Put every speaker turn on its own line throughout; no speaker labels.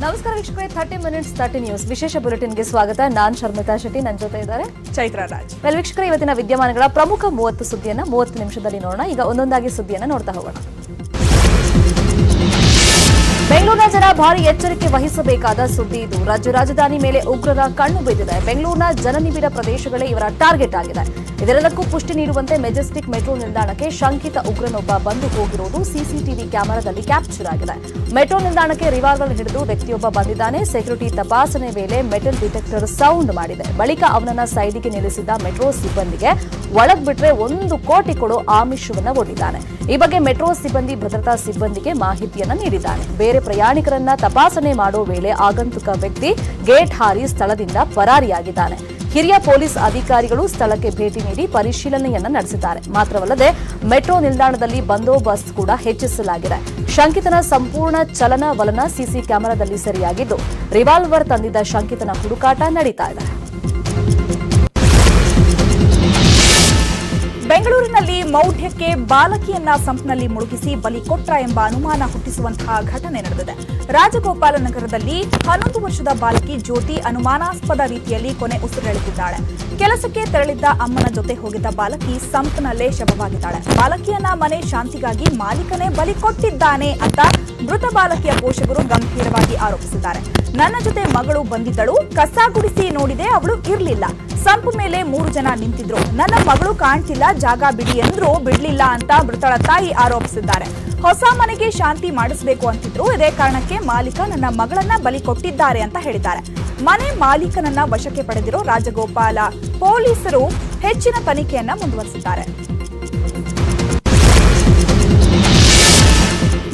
ನಮಸ್ಕಾರ ವೀಕ್ಷಕರೇ, 30 minutes 30 news ವಿಶೇಷ ಬುಲೆಟಿನ್ಗೆ ಸ್ವಾಗತ. ನಾನು ಶರ್ಮಿತಾ ಶೆಟ್ಟಿ, ನನ್ನ ಜೊತೆ ಇದ್ದಾರೆ
ಚೈತ್ರ ರಾಜ್.
ವೀಕ್ಷಕರೇ, ಇವತ್ತಿನ ವಿದ್ಯಮಾನಗಳ ಪ್ರಮುಖ 30 ಸುದ್ದಿಯನ್ನು 30 ನಿಮಿಷದಲ್ಲಿ ನೋಡೋಣ. ಈಗ ಒಂದೊಂದಾಗಿ ಸುದ್ದಿಯನ್ನು ನೋಡ್ತಾ ಹೋಗೋಣ. ಬೆಂಗಳೂರಿನ ಜನ ಭಾರಿ ಎಚ್ಚರಿಕೆ ವಹಿಸಬೇಕಾದ ಸುದ್ದಿ ಇದು. ರಾಜ್ಯ ರಾಜಧಾನಿ ಮೇಲೆ ಉಗ್ರರ ಕಣ್ಣು ಬಿದ್ದಿದೆ. ಬೆಂಗಳೂರಿನ ಜನನಿಬಿಡ ಪ್ರದೇಶಗಳೇ ಇವರ ಟಾರ್ಗೆಟ್ ಆಗಿದೆ. ಇದೆಲ್ಲದಕ್ಕೂ ಪುಷ್ಟಿ ನೀಡುವಂತೆ ಮೆಜೆಸ್ಟಿಕ್ ಮೆಟ್ರೋ ನಿಲ್ದಾಣಕ್ಕೆ ಶಂಕಿತ ಉಗ್ರನೊಬ್ಬ ಬಂದು ಹೋಗಿರುವುದು ಸಿಸಿಟಿವಿ ಕ್ಯಾಮೆರಾದಲ್ಲಿ ಕ್ಯಾಪ್ಚರ್ ಆಗಿದೆ. ಮೆಟ್ರೋ ನಿಲ್ದಾಣಕ್ಕೆ ರಿವಾಲ್ವರ್ ಹಿಡಿದು ವ್ಯಕ್ತಿಯೊಬ್ಬ ಬಂದಿದ್ದಾನೆ. ಸೆಕ್ಯೂರಿಟಿ ತಪಾಸಣೆ ವೇಳೆ ಮೆಟಲ್ ಡಿಟೆಕ್ಟರ್ ಸೌಂಡ್ ಮಾಡಿದೆ. ಬಳಿಕ ಅವನನ್ನ ಸೈಡಿಗೆ ನಿಲ್ಲಿಸಿದ ಮೆಟ್ರೋ ಸಿಬ್ಬಂದಿಗೆ ಒಳಗ್ ಬಿಟ್ರೆ 1 ಕೋಟಿ ಕೊಡೋ ಆಮಿಷವನ್ನ ಒಡ್ಡಿದ್ದಾನೆ. ಈ ಬಗ್ಗೆ ಮೆಟ್ರೋ ಸಿಬ್ಬಂದಿ ಭದ್ರತಾ ಸಿಬ್ಬಂದಿಗೆ ಮಾಹಿತಿಯನ್ನ ನೀಡಿದ್ದಾನೆ. ಬೇರೆ ಪ್ರಯಾಣಿಕರನ್ನ ತಪಾಸಣೆ ಮಾಡೋ ವೇಳೆ ಆಗಂತುಕ ವ್ಯಕ್ತಿ ಗೇಟ್ ಹಾರಿ ಸ್ಥಳದಿಂದ ಪರಾರಿಯಾಗಿದ್ದಾನೆ. ಹಿರಿಯ ಪೊಲೀಸ್ ಅಧಿಕಾರಿಗಳು ಸ್ಥಳಕ್ಕೆ ಭೇಟಿ ನೀಡಿ ಪರಿಶೀಲನೆಯನ್ನ ನಡೆಸಿದ್ದಾರೆ. ಮಾತ್ರವಲ್ಲದೆ ಮೆಟ್ರೋ ನಿಲ್ದಾಣದಲ್ಲಿ ಬಂದೋಬಸ್ತ್ ಕೂಡ ಹೆಚ್ಚಿಸಲಾಗಿದೆ. ಶಂಕಿತನ ಸಂಪೂರ್ಣ ಚಲನವಲನ ಸಿಸಿ ಕ್ಯಾಮೆರಾದಲ್ಲಿ ಸೆರೆಯಾಗಿದ್ದು, ರಿವಾಲ್ವರ್ ತಂದಿದ್ದ ಶಂಕಿತನ ಹುಡುಕಾಟ ನಡೀತಾ ಇದೆ.
ಬೆಂಗಳೂರಿನಲ್ಲಿ ಮೌಢ್ಯಕ್ಕೆ ಬಾಲಕಿಯನ್ನ ಸಂಪ್ನಲ್ಲಿ ಮುಳುಗಿಸಿ ಬಲಿ ಕೊಟ್ರ ಎಂಬ ಅನುಮಾನ ಹುಟ್ಟಿಸುವಂತಹ ಘಟನೆ ನಡೆದಿದೆ. ರಾಜಗೋಪಾಲ ನಗರದಲ್ಲಿ 11 ವರ್ಷದ ಬಾಲಕಿ ಜ್ಯೋತಿ ಅನುಮಾನಾಸ್ಪದ ರೀತಿಯಲ್ಲಿ ಕೊನೆ ಉಸಿರೆಳೆದಿದ್ದಾಳೆ. ಕೆಲಸಕ್ಕೆ ತೆರಳಿದ್ದ ಅಮ್ಮನ ಜೊತೆ ಹೋಗಿದ್ದ ಬಾಲಕಿ ಸಂಪ್ನಲ್ಲೇ ಶವವಾಗಿದ್ದಾಳೆ. ಬಾಲಕಿಯನ್ನ ಮನೆ ಶಾಂತಿಗಾಗಿ ಮಾಲೀಕನೇ ಬಲಿ ಕೊಟ್ಟಿದ್ದಾನೆ ಅಂತ ಮೃತ ಬಾಲಕಿಯ ಪೋಷಕರು ಗಂಭೀರವಾಗಿ ಆರೋಪಿಸಿದ್ದಾರೆ. ನನ್ನ ಜೊತೆ ಮಗಳು ಬಂದಿದ್ದಳು, ಕಸ ಗುಡಿಸಿ ನೋಡಿದೆ, ಅವಳು ಇರ್ಲಿಲ್ಲ. ಸಂಪ್ ಮೇಲೆ 3 ಜನ ನಿಂತಿದ್ರು. ನನ್ನ ಮಗಳು ಕಾಣ್ತಿಲ್ಲ, ಜಾಗ ಬಿಡಿ ಎಂದ್ರೂ ಬಿಡ್ಲಿಲ್ಲ ಅಂತ ಮೃತಳ ತಾಯಿ ಆರೋಪಿಸಿದ್ದಾರೆ. ಹೊಸ ಮನೆಗೆ ಶಾಂತಿ ಮಾಡಿಸಬೇಕು ಅಂತಿದ್ರು. ಇದೇ ಕಾರಣಕ್ಕೆ ಮಾಲೀಕ ನನ್ನ ಮಗಳನ್ನ ಬಲಿ ಕೊಟ್ಟಿದ್ದಾರೆ ಅಂತ ಹೇಳಿದ್ದಾರೆ. ಮನೆ ಮಾಲೀಕನನ್ನ ವಶಕ್ಕೆ ಪಡೆದಿರೋ ರಾಜಗೋಪಾಲ ಪೊಲೀಸರು ಹೆಚ್ಚಿನ ತನಿಖೆಯನ್ನ ಮುಂದುವರೆಸಿದ್ದಾರೆ.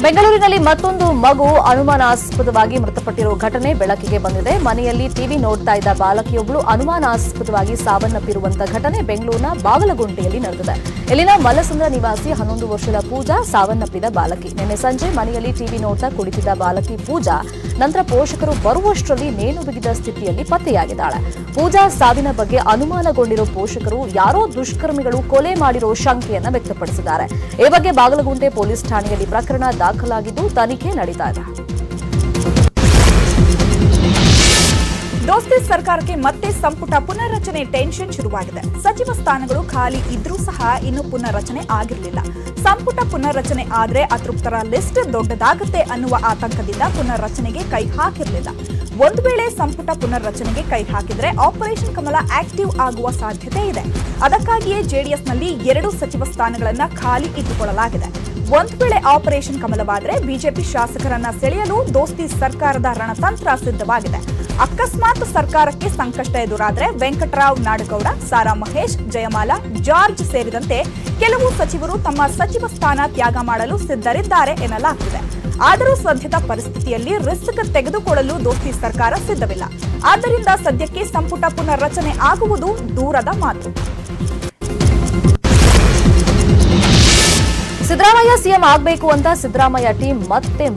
ಬೆಂಗಳೂರಿನಲ್ಲಿ ಮತ್ತೊಂದು ಮಗು ಅನುಮಾನಾಸ್ಪದವಾಗಿ ಮೃತಪಟ್ಟಿರುವ ಘಟನೆ ಬೆಳಕಿಗೆ ಬಂದಿದೆ. ಮನೆಯಲ್ಲಿ ಟಿವಿ ನೋಡ್ತಾ ಇದ್ದ ಬಾಲಕಿಯೊಬ್ಬಳು ಅನುಮಾನಾಸ್ಪದವಾಗಿ ಸಾವನ್ನಪ್ಪಿರುವಂತಹ ಘಟನೆ ಬೆಂಗಳೂರಿನ ಬಾಗಲಗುಂಟೆಯಲ್ಲಿ ನಡೆದಿದೆ. ಇಲ್ಲಿನ ಮಲ್ಲಸಂದ್ರ ನಿವಾಸಿ 11 ವರ್ಷದ ಪೂಜಾ ಸಾವನ್ನಪ್ಪಿದ ಬಾಲಕಿ. ನಿನ್ನೆ ಸಂಜೆ ಮನೆಯಲ್ಲಿ ಟಿವಿ ನೋಡ್ತಾ ಕುಳಿತಿದ್ದ ಬಾಲಕಿ ಪೂಜಾ ನಂತರ ಪೋಷಕರು ಬರುವಷ್ಟರಲ್ಲಿ ನೇಣು ಬಿಗಿದ ಸ್ಥಿತಿಯಲ್ಲಿ ಪತ್ತೆಯಾಗಿದ್ದಾಳೆ. ಪೂಜಾ ಸಾವಿನ ಬಗ್ಗೆ ಅನುಮಾನಗೊಂಡಿರೋ ಪೋಷಕರು ಯಾರೋ ದುಷ್ಕರ್ಮಿಗಳು ಕೊಲೆ ಮಾಡಿರೋ ಶಂಕೆಯನ್ನ ವ್ಯಕ್ತಪಡಿಸಿದ್ದಾರೆ. ಈ ಬಗ್ಗೆ ಬಾಗಲಗುಂಟೆ ಪೊಲೀಸ್ ಠಾಣೆಯಲ್ಲಿ ಪ್ರಕರಣ ದಾಖಲಾಗಿದ್ದು ತನಿಖೆ ನಡೀತಾ ಇದೆ.
ದೋಸ್ತಿ ಸರ್ಕಾರಕ್ಕೆ ಮತ್ತೆ ಸಂಪುಟ ಪುನರ್ರಚನೆ ಟೆನ್ಷನ್ ಶುರುವಾಗಿದೆ. ಸಚಿವ ಸ್ಥಾನಗಳು ಖಾಲಿ ಇದ್ರೂ ಸಹ ಇನ್ನು ಪುನರ್ರಚನೆ ಆಗಿರಲಿಲ್ಲ. ಸಂಪುಟ ಪುನರ್ರಚನೆ ಆದ್ರೆ ಅತೃಪ್ತರ ಲಿಸ್ಟ್ ದೊಡ್ಡದಾಗುತ್ತೆ ಅನ್ನುವ ಆತಂಕದಿಂದ ಪುನರ್ರಚನೆಗೆ ಕೈ ಹಾಕಿರಲಿಲ್ಲ. ಒಂದು ವೇಳೆ ಸಂಪುಟ ಪುನರ್ರಚನೆಗೆ ಕೈ ಹಾಕಿದ್ರೆ ಆಪರೇಷನ್ ಕಮಲ ಆಕ್ಟಿವ್ ಆಗುವ ಸಾಧ್ಯತೆ ಇದೆ. ಅದಕ್ಕಾಗಿಯೇ ಜೆಡಿಎಸ್ನಲ್ಲಿ 2 ಸಚಿವ ಸ್ಥಾನಗಳನ್ನ ಖಾಲಿ ಇಟ್ಟುಕೊಳ್ಳಲಾಗಿದೆ. ಒಂದು ವೇಳೆ ಆಪರೇಷನ್ ಕಮಲವಾದ್ರೆ ಬಿಜೆಪಿ ಶಾಸಕರನ್ನ ಸೆಳೆಯಲು ದೋಸ್ತಿ ಸರ್ಕಾರದ ರಣತಂತ್ರ ಸಿದ್ಧವಾಗಿದೆ. ಅಕಸ್ಮಾತ್ ಸರ್ಕಾರಕ್ಕೆ ಸಂಕಷ್ಟ ಎದುರಾದ್ರೆ ವೆಂಕಟರಾವ್ ನಾಡಗೌಡ, ಸಾರಾ ಮಹೇಶ್, ಜಯಮಾಲಾ, ಜಾರ್ಜ್ ಸೇರಿದಂತೆ ಕೆಲವು ಸಚಿವರು ತಮ್ಮ ಸಚಿವ ಸ್ಥಾನ ತ್ಯಾಗ ಮಾಡಲು ಸಿದ್ಧರಿದ್ದಾರೆ ಎನ್ನಲಾಗ್ತಿದೆ. ಆದರೂ ಸದ್ಯದ ಪರಿಸ್ಥಿತಿಯಲ್ಲಿ ರಿಸ್ಕ್ ತೆಗೆದುಕೊಳ್ಳಲು ದೋಸ್ತಿ ಸರ್ಕಾರ ಸಿದ್ಧವಿಲ್ಲ. ಆದ್ದರಿಂದ ಸದ್ಯಕ್ಕೆ ಸಂಪುಟ ಪುನರ್ರಚನೆ ಆಗುವುದು ದೂರದ ಮಾತು.
ಸಿದ್ದರಾಮಯ್ಯ ಸಿಎಂ ಆಗಬೇಕು ಅಂತ ಸಿದ್ದರಾಮಯ್ಯ ಟೀಮ್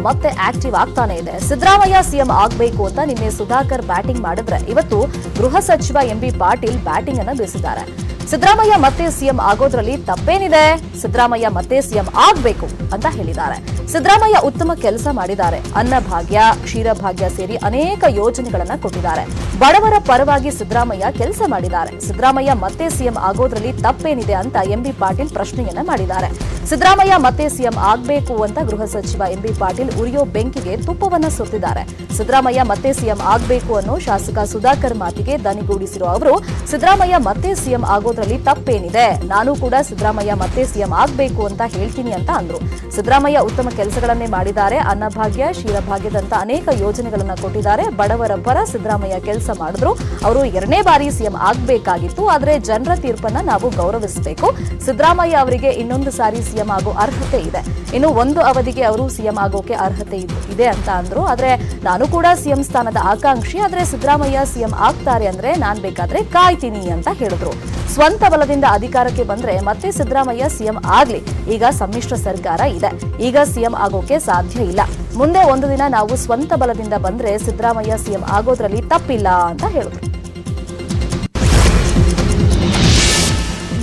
ಮತ್ತೆ ಆಕ್ಟಿವ್ ಆಗ್ತಾನೆ ಇದೆ. ಸಿದ್ದರಾಮಯ್ಯ ಸಿಎಂ ಆಗಬೇಕು ಅಂತ ನಿನ್ನೆ ಸುಧಾಕರ್ ಬ್ಯಾಟಿಂಗ್ ಮಾಡಿದ್ರೆ, ಇವತ್ತು ಗೃಹ ಸಚಿವ ಎಂಬಿ ಪಾಟೀಲ್ ಬ್ಯಾಟಿಂಗ್ ಅನ್ನು ಬೀಸಿದ್ದಾರೆ. ಸಿದ್ದರಾಮಯ್ಯ ಮತ್ತೆ ಸಿಎಂ ಆಗೋದ್ರಲ್ಲಿ ತಪ್ಪೇನಿದೆ, ಸಿದ್ದರಾಮಯ್ಯ ಮತ್ತೆ ಸಿಎಂ ಆಗಬೇಕು ಅಂತ ಹೇಳಿದ್ದಾರೆ. ಸಿದ್ದರಾಮಯ್ಯ ಉತ್ತಮ ಕೆಲಸ ಮಾಡಿದ್ದಾರೆ. ಅನ್ನಭಾಗ್ಯ, ಕ್ಷೀರಭಾಗ್ಯ ಸೇರಿ ಅನೇಕ ಯೋಜನೆಗಳನ್ನ ಕೊಟ್ಟಿದ್ದಾರೆ. ಬಡವರ ಪರವಾಗಿ ಸಿದ್ದರಾಮಯ್ಯ ಕೆಲಸ ಮಾಡಿದ್ದಾರೆ. ಸಿದ್ದರಾಮಯ್ಯ ಮತ್ತೆ ಸಿಎಂ ಆಗೋದ್ರಲ್ಲಿ ತಪ್ಪೇನಿದೆ ಅಂತ ಎಂಬಿ ಪಾಟೀಲ್ ಪ್ರಶ್ನೆಯನ್ನ ಮಾಡಿದ್ದಾರೆ. ಸಿದ್ದರಾಮಯ್ಯ ಮತ್ತೆ ಸಿಎಂ ಆಗಬೇಕು ಅಂತ ಗೃಹ ಸಚಿವ ಎಂಬಿ ಪಾಟೀಲ್ ಉರಿಯೋ ಬೆಂಕಿಗೆ ತುಪ್ಪವನ್ನ ಸುರಿದಿದ್ದಾರೆ. ಸಿದ್ದರಾಮಯ್ಯ ಮತ್ತೆ ಸಿಎಂ ಆಗಬೇಕು ಅನ್ನೋ ಶಾಸಕ ಸುಧಾಕರ್ ಮಾತಿಗೆ ದನಿಗೂಡಿಸಿರೋ ಅವರು, ಸಿದ್ದರಾಮಯ್ಯ ಮತ್ತೆ ಸಿಎಂ ಆಗೋದ್ರಲ್ಲಿ ತಪ್ಪೇನಿದೆ, ನಾನು ಕೂಡ ಸಿದ್ದರಾಮಯ್ಯ ಮತ್ತೆ ಸಿಎಂ ಆಗಬೇಕು ಅಂತ ಹೇಳ್ತೀನಿ ಅಂತ ಅಂದ್ರು. ಸಿದ್ದರಾಮಯ್ಯ ಉತ್ತಮ ಕೆಲಸಗಳನ್ನೇ ಮಾಡಿದ್ದಾರೆ. ಅನ್ನಭಾಗ್ಯ, ಕ್ಷೀರಭಾಗ್ಯದಂತ ಅನೇಕ ಯೋಜನೆಗಳನ್ನ ಕೊಟ್ಟಿದ್ದಾರೆ. ಬಡವರ ಪರ ಸಿದ್ದರಾಮಯ್ಯ ಕೆಲಸ ಮಾಡಿದ್ರು. ಅವರು 2ನೇ ಬಾರಿ ಸಿಎಂ ಆಗಬೇಕಾಗಿತ್ತು. ಆದ್ರೆ ಜನರ ತೀರ್ಪನ್ನ ನಾವು ಗೌರವಿಸಬೇಕು. ಸಿದ್ದರಾಮಯ್ಯ ಅವರಿಗೆ ಇನ್ನೊಂದು ಸಾರಿ ಸಿಎಂ ಆಗೋ ಅರ್ಹತೆ ಇದೆ. ಇನ್ನು ಒಂದು ಅವಧಿಗೆ ಅವರು ಸಿಎಂ ಆಗೋಕೆ ಅರ್ಹತೆ ಇದೆ ಅಂತ ಅಂದ್ರು. ಆದ್ರೆ ನಾನು ಕೂಡ ಸಿಎಂ ಸ್ಥಾನದ ಆಕಾಂಕ್ಷಿ. ಆದ್ರೆ ಸಿದ್ದರಾಮಯ್ಯ ಸಿಎಂ ಆಗ್ತಾರೆ ಅಂದ್ರೆ ನಾನ್ ಬೇಕಾದ್ರೆ ಕಾಯ್ತೀನಿ ಅಂತ ಹೇಳಿದ್ರು. ಸ್ವಂತ ಬಲದಿಂದ ಅಧಿಕಾರಕ್ಕೆ ಬಂದ್ರೆ ಮತ್ತೆ ಸಿದ್ದರಾಮಯ್ಯ ಸಿಎಂ ಆಗ್ಲಿ. ಈಗ ಸಮ್ಮಿಶ್ರ ಸರ್ಕಾರ ಇದೆ. ಈಗ ಸಿಎಂ ಆಗೋಕೆ ಸಾಧ್ಯ ಇಲ್ಲ. ಮುಂದೆ ಒಂದು ದಿನ ನಾವು ಸ್ವಂತ ಬಲದಿಂದ ಬಂದ್ರೆ ಸಿದ್ದರಾಮಯ್ಯ ಸಿಎಂ ಆಗೋದ್ರಲ್ಲಿ ತಪ್ಪಿಲ್ಲ ಅಂತ ಹೇಳಿದ್ರು.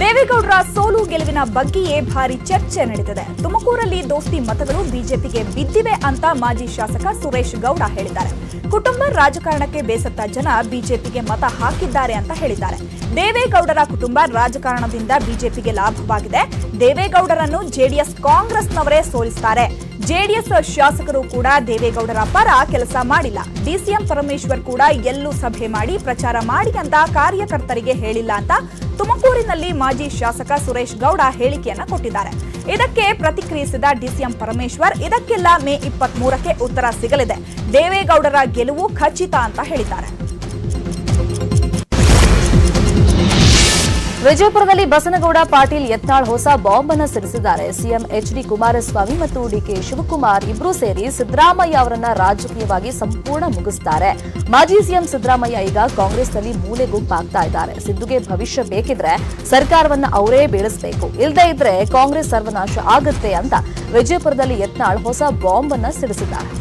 ದೇವೇಗೌಡರ ಸೋಲು ಗೆಲುವಿನ ಬಗ್ಗೆಯೇ ಭಾರಿ ಚರ್ಚೆ ನಡೆದಿದೆ. ತುಮಕೂರಲ್ಲಿ ದೋಸ್ತಿ ಮತಗಳು ಬಿಜೆಪಿಗೆ ಬಿದ್ದಿವೆ ಅಂತ ಮಾಜಿ ಶಾಸಕ ಸುರೇಶ್ ಗೌಡ ಹೇಳಿದ್ದಾರೆ. ಕುಟುಂಬ ರಾಜಕಾರಣಕ್ಕೆ ಬೇಸತ್ತ ಜನ ಬಿಜೆಪಿಗೆ ಮತ ಹಾಕಿದ್ದಾರೆ ಅಂತ ಹೇಳಿದ್ದಾರೆ. ದೇವೇಗೌಡರ ಕುಟುಂಬ ರಾಜಕಾರಣದಿಂದ ಬಿಜೆಪಿಗೆ ಲಾಭವಾಗಿದೆ. ದೇವೇಗೌಡರನ್ನು ಜೆಡಿಎಸ್ ಕಾಂಗ್ರೆಸ್ನವರೇ ಸೋಲಿಸುತ್ತಾರೆ. ಜೆಡಿಎಸ್ ಶಾಸಕರು ಕೂಡ ದೇವೇಗೌಡರ ಪರ ಕೆಲಸ ಮಾಡಿಲ್ಲ. ಡಿಸಿಎಂ ಪರಮೇಶ್ವರ್ ಕೂಡ ಎಲ್ಲೂ ಸಭೆ ಮಾಡಿ ಪ್ರಚಾರ ಮಾಡಿ ಅಂತ ಕಾರ್ಯಕರ್ತರಿಗೆ ಹೇಳಿಲ್ಲ ಅಂತ ತುಮಕೂರಿನಲ್ಲಿ ಮಾಜಿ ಶಾಸಕ ಸುರೇಶ್ ಗೌಡ ಹೇಳಿಕೆಯನ್ನ ಕೊಟ್ಟಿದ್ದಾರೆ. ಇದಕ್ಕೆ ಪ್ರತಿಕ್ರಿಯಿಸಿದ ಡಿಸಿಎಂ ಪರಮೇಶ್ವರ್, ಇದಕ್ಕೆಲ್ಲ ಮೇ 23ಕ್ಕೆ ಉತ್ತರ ಸಿಗಲಿದೆ. ದೇವೇಗೌಡರ ಗೆಲುವು ಖಚಿತ ಅಂತ ಹೇಳಿದ್ದಾರೆ.
ವಿಜಯಪುರದಲ್ಲಿ ಬಸನಗೌಡ ಪಾಟೀಲ್ ಯತ್ನಾಳ್ ಹೊಸ ಬಾಂಬ್ ಅನ್ನು ಸಿಡಿಸಿದ್ದಾರೆ. ಸಿಎಂ ಎಚ್ಡಿ ಕುಮಾರಸ್ವಾಮಿ ಮತ್ತು ಡಿಕೆ ಶಿವಕುಮಾರ್ ಇಬ್ಬರೂ ಸೇರಿ ಸಿದ್ದರಾಮಯ್ಯ ಅವರನ್ನ ರಾಜಕೀಯವಾಗಿ ಸಂಪೂರ್ಣ ಮುಗಿಸುತ್ತಾರೆ. ಮಾಜಿ ಸಿಎಂ ಸಿದ್ದರಾಮಯ್ಯ ಈಗ ಕಾಂಗ್ರೆಸ್ನಲ್ಲಿ ಮೂಲೆ ಗುಂಪಾಗ್ತಾ ಇದ್ದಾರೆ. ಸಿದ್ದುಗೆ ಭವಿಷ್ಯ ಬೇಕಿದ್ರೆ ಸರ್ಕಾರವನ್ನ ಅವರೇ ಬೀಳಿಸಬೇಕು, ಇಲ್ಲದೇ ಇದ್ರೆ ಕಾಂಗ್ರೆಸ್ ಸರ್ವನಾಶ ಆಗುತ್ತೆ ಅಂತ ವಿಜಯಪುರದಲ್ಲಿ ಯತ್ನಾಳ್ ಹೊಸ ಬಾಂಬ್ ಅನ್ನು ಸಿಡಿಸಿದ್ದಾರೆ.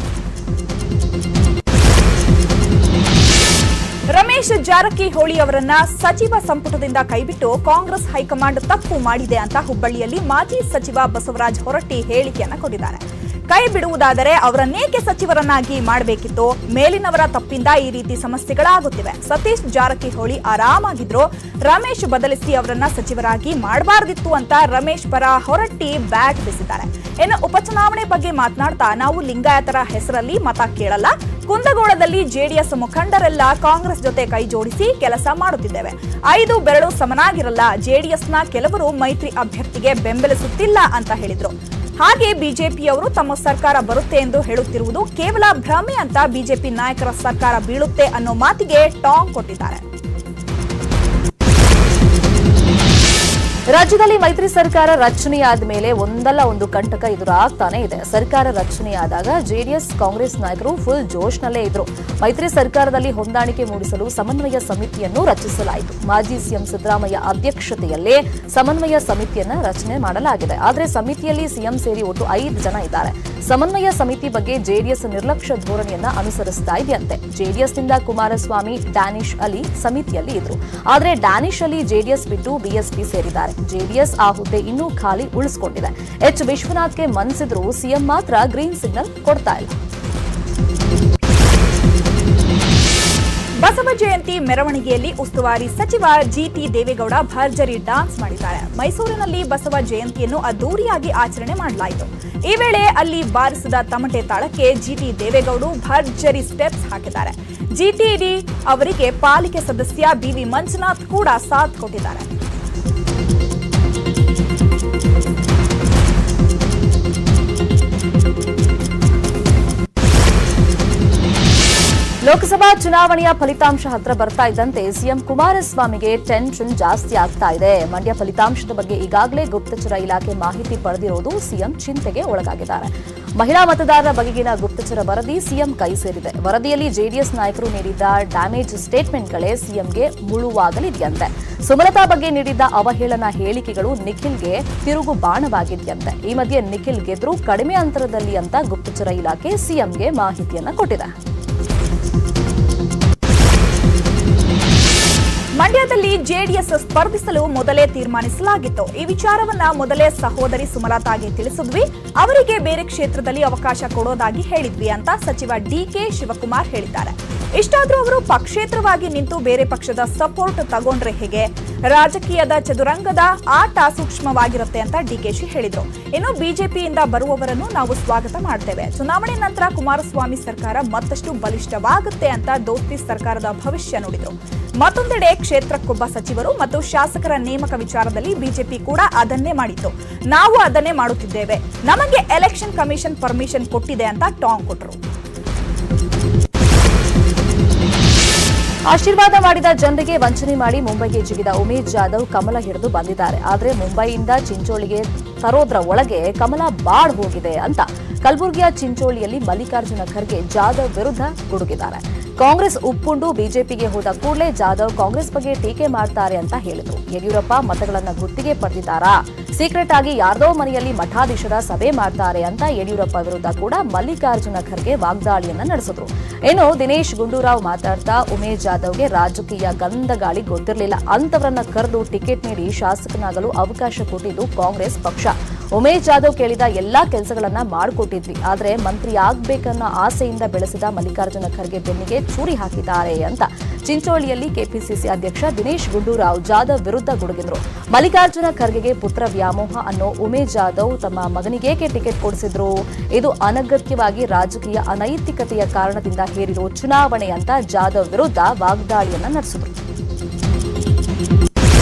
ರಮೇಶ್ ಜಾರಕಿಹೊಳಿ ಅವರನ್ನ ಸಚಿವ ಸಂಪುಟದಿಂದ ಕೈಬಿಟ್ಟು ಕಾಂಗ್ರೆಸ್ ಹೈಕಮಾಂಡ್ ತಪ್ಪು ಮಾಡಿದೆ ಅಂತ ಹುಬ್ಬಳ್ಳಿಯಲ್ಲಿ ಮಾಜಿ ಸಚಿವ ಬಸವರಾಜ ಹೊರಟ್ಟಿ ಹೇಳಿಕೆಯನ್ನ ಕೊಟ್ಟಿದ್ದಾರೆ. ಕೈ ಬಿಡುವುದಾದರೆ ಅವರನ್ನೇಕೆ ಸಚಿವರನ್ನಾಗಿ ಮಾಡಬೇಕಿತ್ತು? ಮೇಲಿನವರ ತಪ್ಪಿಂದ ಈ ರೀತಿ ಸಮಸ್ಯೆಗಳಾಗುತ್ತಿವೆ. ಸತೀಶ್ ಜಾರಕಿಹೊಳಿ ಆರಾಮಾಗಿದ್ರು, ರಮೇಶ್ ಬದಲಿಸಿ ಅವರನ್ನ ಸಚಿವರಾಗಿ ಮಾಡಬಾರದಿತ್ತು ಅಂತ ರಮೇಶ್ ಪರ ಹೊರಟ್ಟಿ ಬ್ಯಾಟ್ ಬೀಸಿದ್ದಾರೆ. ಇನ್ನು ಉಪಚುನಾವಣೆ ಬಗ್ಗೆ ಮಾತನಾಡ್ತಾ, ನಾವು ಲಿಂಗಾಯತರ ಹೆಸರಲ್ಲಿ ಮತ ಕೇಳಲ್ಲ. ಕುಂದಗೋಳದಲ್ಲಿ ಜೆಡಿಎಸ್ ಮುಖಂಡರೆಲ್ಲ ಕಾಂಗ್ರೆಸ್ ಜೊತೆ ಕೈ ಜೋಡಿಸಿ ಕೆಲಸ ಮಾಡುತ್ತಿದ್ದೇವೆ. 5 ಬೆರಳು ಸಮನಾಗಿರಲ್ಲ. ಜೆಡಿಎಸ್ನ ಕೆಲವರು ಮೈತ್ರಿ ಅಭ್ಯರ್ಥಿಗೆ ಬೆಂಬಲಿಸುತ್ತಿಲ್ಲ ಅಂತ ಹೇಳಿದ್ರು. ಹಾಗೆ ಬಿಜೆಪಿಯವರು ತಮ್ಮ ಸರ್ಕಾರ ಬರುತ್ತೆ ಎಂದು ಹೇಳುತ್ತಿರುವುದು ಕೇವಲ ಭ್ರಮೆ ಅಂತ ಬಿಜೆಪಿ ನಾಯಕರ ಸರ್ಕಾರ ಬೀಳುತ್ತೆ ಅನ್ನೋ ಮಾತಿಗೆ ಟಾಂಗ್ ಕೊಟ್ಟಿದ್ದಾರೆ.
ರಾಜ್ಯದಲ್ಲಿ ಮೈತ್ರಿ ಸರ್ಕಾರ ರಚನೆಯಾದ ಮೇಲೆ ಒಂದಲ್ಲ ಒಂದು ಕಂಟಕ ಎದುರಾಗ್ತಾನೆ ಇದೆ. ಸರ್ಕಾರ ರಚನೆಯಾದಾಗ ಜೆಡಿಎಸ್ ಕಾಂಗ್ರೆಸ್ ನಾಯಕರು ಫುಲ್ ಜೋಶ್ನಲ್ಲೇ ಇದ್ರು. ಮೈತ್ರಿ ಸರ್ಕಾರದಲ್ಲಿ ಹೊಂದಾಣಿಕೆ ಮೂಡಿಸಲು ಸಮನ್ವಯ ಸಮಿತಿಯನ್ನು ರಚಿಸಲಾಯಿತು. ಮಾಜಿ ಸಿಎಂ ಸಿದ್ದರಾಮಯ್ಯ ಅಧ್ಯಕ್ಷತೆಯಲ್ಲೇ ಸಮನ್ವಯ ಸಮಿತಿಯನ್ನ ರಚನೆ ಮಾಡಲಾಗಿದೆ. ಆದರೆ ಸಮಿತಿಯಲ್ಲಿ ಸಿಎಂ ಸೇರಿ ಒಟ್ಟು 5 ಜನ ಇದ್ದಾರೆ. ಸಮನ್ವಯ ಸಮಿತಿ ಬಗ್ಗೆ ಜೆಡಿಎಸ್ ನಿರ್ಲಕ್ಷ್ಯ ಧೋರಣೆಯನ್ನ ಅನುಸರಿಸ್ತಾ ಇದೆಯಂತೆ. ಜೆಡಿಎಸ್ನಿಂದ ಕುಮಾರಸ್ವಾಮಿ, ಡ್ಯಾನಿಶ್ ಅಲಿ ಸಮಿತಿಯಲ್ಲಿ ಇದ್ರು. ಆದರೆ ಡ್ಯಾನಿಶ್ ಅಲಿ ಜೆಡಿಎಸ್ ಬಿಟ್ಟು ಬಿಎಸ್ಪಿ ಸೇರಿದ್ದಾರೆ. ಜೆಡಿಎಸ್ ಆ ಹುದ್ದೆ ಇನ್ನೂ ಖಾಲಿ ಉಳಿಸಿಕೊಂಡಿದೆ. ಎಚ್ ವಿಶ್ವನಾಥ್ಗೆ ಮನಸಿದ್ರು ಸಿಎಂ ಮಾತ್ರ ಗ್ರೀನ್ ಸಿಗ್ನಲ್ ಕೊಡ್ತಾ ಇಲ್ಲ.
ಬಸವ ಜಯಂತಿ ಮೆರವಣಿಗೆಯಲ್ಲಿ ಉಸ್ತುವಾರಿ ಸಚಿವ ಜಿಟಿ ದೇವೇಗೌಡ ಭರ್ಜರಿ ಡಾನ್ಸ್ ಮಾಡಿದ್ದಾರೆ. ಮೈಸೂರಿನಲ್ಲಿ ಬಸವ ಜಯಂತಿಯನ್ನು ಅದ್ದೂರಿಯಾಗಿ ಆಚರಣೆ ಮಾಡಲಾಯಿತು. ಈ ವೇಳೆ ಅಲ್ಲಿ ಬಾರಿಸಿದ ತಮಟೆ ತಾಳಕ್ಕೆ ಜಿಟಿ ದೇವೇಗೌಡ ಭರ್ಜರಿ ಸ್ಟೆಪ್ಸ್ ಹಾಕಿದ್ದಾರೆ. ಜಿಟಿಡಿ ಅವರಿಗೆ ಪಾಲಿಕೆ ಸದಸ್ಯ ಬಿವಿ ಮಂಜುನಾಥ್ ಕೂಡ ಸಾಥ್ ಕೊಟ್ಟಿದ್ದಾರೆ.
ಲೋಕಸಭಾ ಚುನಾವಣೆಯ ಫಲಿತಾಂಶ ಹತ್ರ ಬರ್ತಾ ಇದ್ದಂತೆ ಸಿಎಂ ಕುಮಾರಸ್ವಾಮಿಗೆ ಟೆನ್ಷನ್ ಜಾಸ್ತಿ ಆಗ್ತಾ ಇದೆ. ಮಂಡ್ಯ ಫಲಿತಾಂಶದ ಬಗ್ಗೆ ಈಗಾಗಲೇ ಗುಪ್ತಚರ ಇಲಾಖೆ ಮಾಹಿತಿ ಪಡೆದಿರೋದು ಸಿಎಂ ಚಿಂತೆಗೆ ಒಳಗಾಗಿದ್ದಾರೆ. ಮಹಿಳಾ ಮತದಾರರ ಬಗೆಗಿನ ಗುಪ್ತಚರ ವರದಿ ಸಿಎಂ ಕೈ ಸೇರಿದೆ. ವರದಿಯಲ್ಲಿ ಜೆಡಿಎಸ್ ನಾಯಕರು ನೀಡಿದ್ದ ಡ್ಯಾಮೇಜ್ ಸ್ಟೇಟ್ಮೆಂಟ್ಗಳೇ ಸಿಎಂಗೆ ಮುಳುವಾಗಲಿದೆಯಂತೆ. ಸುಮಲತಾ ಬಗ್ಗೆ ನೀಡಿದ್ದ ಅವಹೇಳನ ಹೇಳಿಕೆಗಳು ನಿಖಿಲ್ಗೆ ತಿರುಗು ಬಾಣವಾಗಿದೆಯಂತೆ. ಈ ಮಧ್ಯೆ ನಿಖಿಲ್ ಗೆದ್ರು ಕಡಿಮೆ ಅಂತರದಲ್ಲಿ ಅಂತ ಗುಪ್ತಚರ ಇಲಾಖೆ ಸಿಎಂಗೆ ಮಾಹಿತಿಯನ್ನ ಕೊಟ್ಟಿದೆ.
ಮಂಡ್ಯದಲ್ಲಿ ಜೆಡಿಎಸ್ ಸ್ಪರ್ಧಿಸಲು ಮೊದಲೇ ತೀರ್ಮಾನಿಸಲಾಗಿತ್ತು. ಈ ವಿಚಾರವನ್ನ ಮೊದಲೇ ಸಹೋದರಿ ಸುಮಲತಾಗೆ ತಿಳಿಸಿದ್ವಿ. ಅವರಿಗೆ ಬೇರೆ ಕ್ಷೇತ್ರದಲ್ಲಿ ಅವಕಾಶ ಕೊಡೋದಾಗಿ ಹೇಳಿದ್ವಿ ಅಂತ ಸಚಿವ ಡಿಕೆ ಶಿವಕುಮಾರ್ ಹೇಳಿದ್ದಾರೆ. ಇಷ್ಟಾದ್ರೂ ಅವರು ಪಕ್ಷೇತರವಾಗಿ ನಿಂತು ಬೇರೆ ಪಕ್ಷದ ಸಪೋರ್ಟ್ ತಗೊಂಡ್ರೆ ಹೇಗೆ? ರಾಜಕೀಯದ ಚದುರಂಗದ ಆಟ ಸೂಕ್ಷ್ಮವಾಗಿರುತ್ತೆ ಅಂತ ಡಿಕೆಶಿ ಹೇಳಿದ್ರು. ಇನ್ನು ಬಿಜೆಪಿಯಿಂದ ಬರುವವರನ್ನು ನಾವು ಸ್ವಾಗತ ಮಾಡ್ತೇವೆ. ಚುನಾವಣೆ ನಂತರ ಕುಮಾರಸ್ವಾಮಿ ಸರ್ಕಾರ ಮತ್ತಷ್ಟು ಬಲಿಷ್ಠವಾಗುತ್ತೆ ಅಂತ ದೋಸ್ತಿ ಸರ್ಕಾರದ ಭವಿಷ್ಯ ನುಡಿದ್ರು. ಮತ್ತೊಂದೆಡೆ ಕ್ಷೇತ್ರಕ್ಕೊಬ್ಬ ಸಚಿವರು ಮತ್ತು ಶಾಸಕರ ನೇಮಕ ವಿಚಾರದಲ್ಲಿ ಬಿಜೆಪಿ ಕೂಡ ಅದನ್ನೇ ಮಾಡಿತ್ತು. ನಾವು ಅದನ್ನೇ ಮಾಡುತ್ತಿದ್ದೇವೆ. ನಮಗೆ ಎಲೆಕ್ಷನ್ ಕಮಿಷನ್ ಪರ್ಮಿಷನ್ ಕೊಟ್ಟಿದೆ ಅಂತ ಟಾಂಗ್ ಕೊಟ್ಟರು.
ಆಶೀರ್ವಾದ ಮಾಡಿದ ಜನರಿಗೆ ವಂಚನೆ ಮಾಡಿ ಮುಂಬೈಗೆ ಜಿಗಿದ ಉಮೇಶ್ ಜಾಧವ್ ಕಮಲ ಹಿಡಿದು ಬಂದಿದ್ದಾರೆ. ಆದರೆ ಮುಂಬೈಯಿಂದ ಚಿಂಚೋಳಿಗೆ ತರೋದ್ರ ಒಳಗೆ ಕಮಲ ಬಾಡ್ ಹೋಗಿದೆ ಅಂತ ಕಲಬುರಗಿಯ ಚಿಂಚೋಳಿಯಲ್ಲಿ ಮಲ್ಲಿಕಾರ್ಜುನ ಖರ್ಗೆ ಜಾಧವ್ ವಿರುದ್ಧ ಗುಡುಗಿದ್ದಾರೆ. ಕಾಂಗ್ರೆಸ್ ಉಪ್ಪುಂಡು ಬಿಜೆಪಿಗೆ ಹೋದ ಕೂಡಲೇ ಜಾಧವ್ ಕಾಂಗ್ರೆಸ್ ಬಗ್ಗೆ ಟೀಕೆ ಮಾಡ್ತಾರೆ ಅಂತ ಹೇಳಿದ್ರು. ಯಡಿಯೂರಪ್ಪ ಮತಗಳನ್ನ ಗುತ್ತಿಗೆ ಪಡೆದಿದ್ದಾರಾ, ಸೀಕ್ರೆಟ್ ಆಗಿ ಯಾರ್ದೋ ಮನೆಯಲ್ಲಿ ಮಠಾಧೀಶರ ಸಭೆ ಮಾಡ್ತಾರೆ ಅಂತ ಯಡಿಯೂರಪ್ಪ ವಿರುದ್ಧ ಕೂಡ ಮಲ್ಲಿಕಾರ್ಜುನ ಖರ್ಗೆ ವಾಗ್ದಾಳಿಯನ್ನ ನಡೆಸಿದ್ರು. ಇನ್ನು ದಿನೇಶ್ ಗುಂಡೂರಾವ್ ಮಾತಾಡ್ತಾ ಉಮೇಶ್ ಜಾಧವ್ಗೆ ರಾಜಕೀಯ ಗಂಧಗಾಳಿ ಗೊತ್ತಿರಲಿಲ್ಲ, ಅಂತವರನ್ನ ಕರೆದು ಟಿಕೆಟ್ ನೀಡಿ ಶಾಸಕನಾಗಲು ಅವಕಾಶ ಕೊಟ್ಟಿದ್ದು ಕಾಂಗ್ರೆಸ್ ಪಕ್ಷ. ಉಮೇಶ್ ಜಾಧವ್ ಕೇಳಿದ ಎಲ್ಲಾ ಕೆಲಸಗಳನ್ನ ಮಾಡಿಕೊಟ್ಟಿದ್ವಿ, ಆದ್ರೆ ಮಂತ್ರಿ ಆಗ್ಬೇಕನ್ನೋ ಆಸೆಯಿಂದ ಬೆಳೆಸಿದ ಮಲ್ಲಿಕಾರ್ಜುನ ಖರ್ಗೆ ಬೆನ್ನಿಗೆ ಚೂರಿ ಹಾಕಿದ್ದಾರೆ ಅಂತ ಚಿಂಚೋಳಿಯಲ್ಲಿ ಕೆಪಿಸಿಸಿ ಅಧ್ಯಕ್ಷ ದಿನೇಶ್ ಗುಂಡೂರಾವ್ ಜಾಧವ್ ವಿರುದ್ಧ ಗುಡುಗಿದ್ರು. ಮಲ್ಲಿಕಾರ್ಜುನ ಖರ್ಗೆಗೆ ಪುತ್ರ ವ್ಯಾಮೋಹ ಅನ್ನೋ ಉಮೇಶ್ ಜಾಧವ್ ತಮ್ಮ ಮಗನಿಗೇಕೆ ಟಿಕೆಟ್ ಕೊಡಿಸಿದ್ರು, ಇದು ಅನಗತ್ಯವಾಗಿ ರಾಜಕೀಯ ಅನೈತಿಕತೆಯ ಕಾರಣದಿಂದ ಹೇರಿರೋ ಚುನಾವಣೆ ಅಂತ ಜಾಧವ್ ವಿರುದ್ಧ ವಾಗ್ದಾಳಿಯನ್ನ ನಡೆಸಿದ್ರು.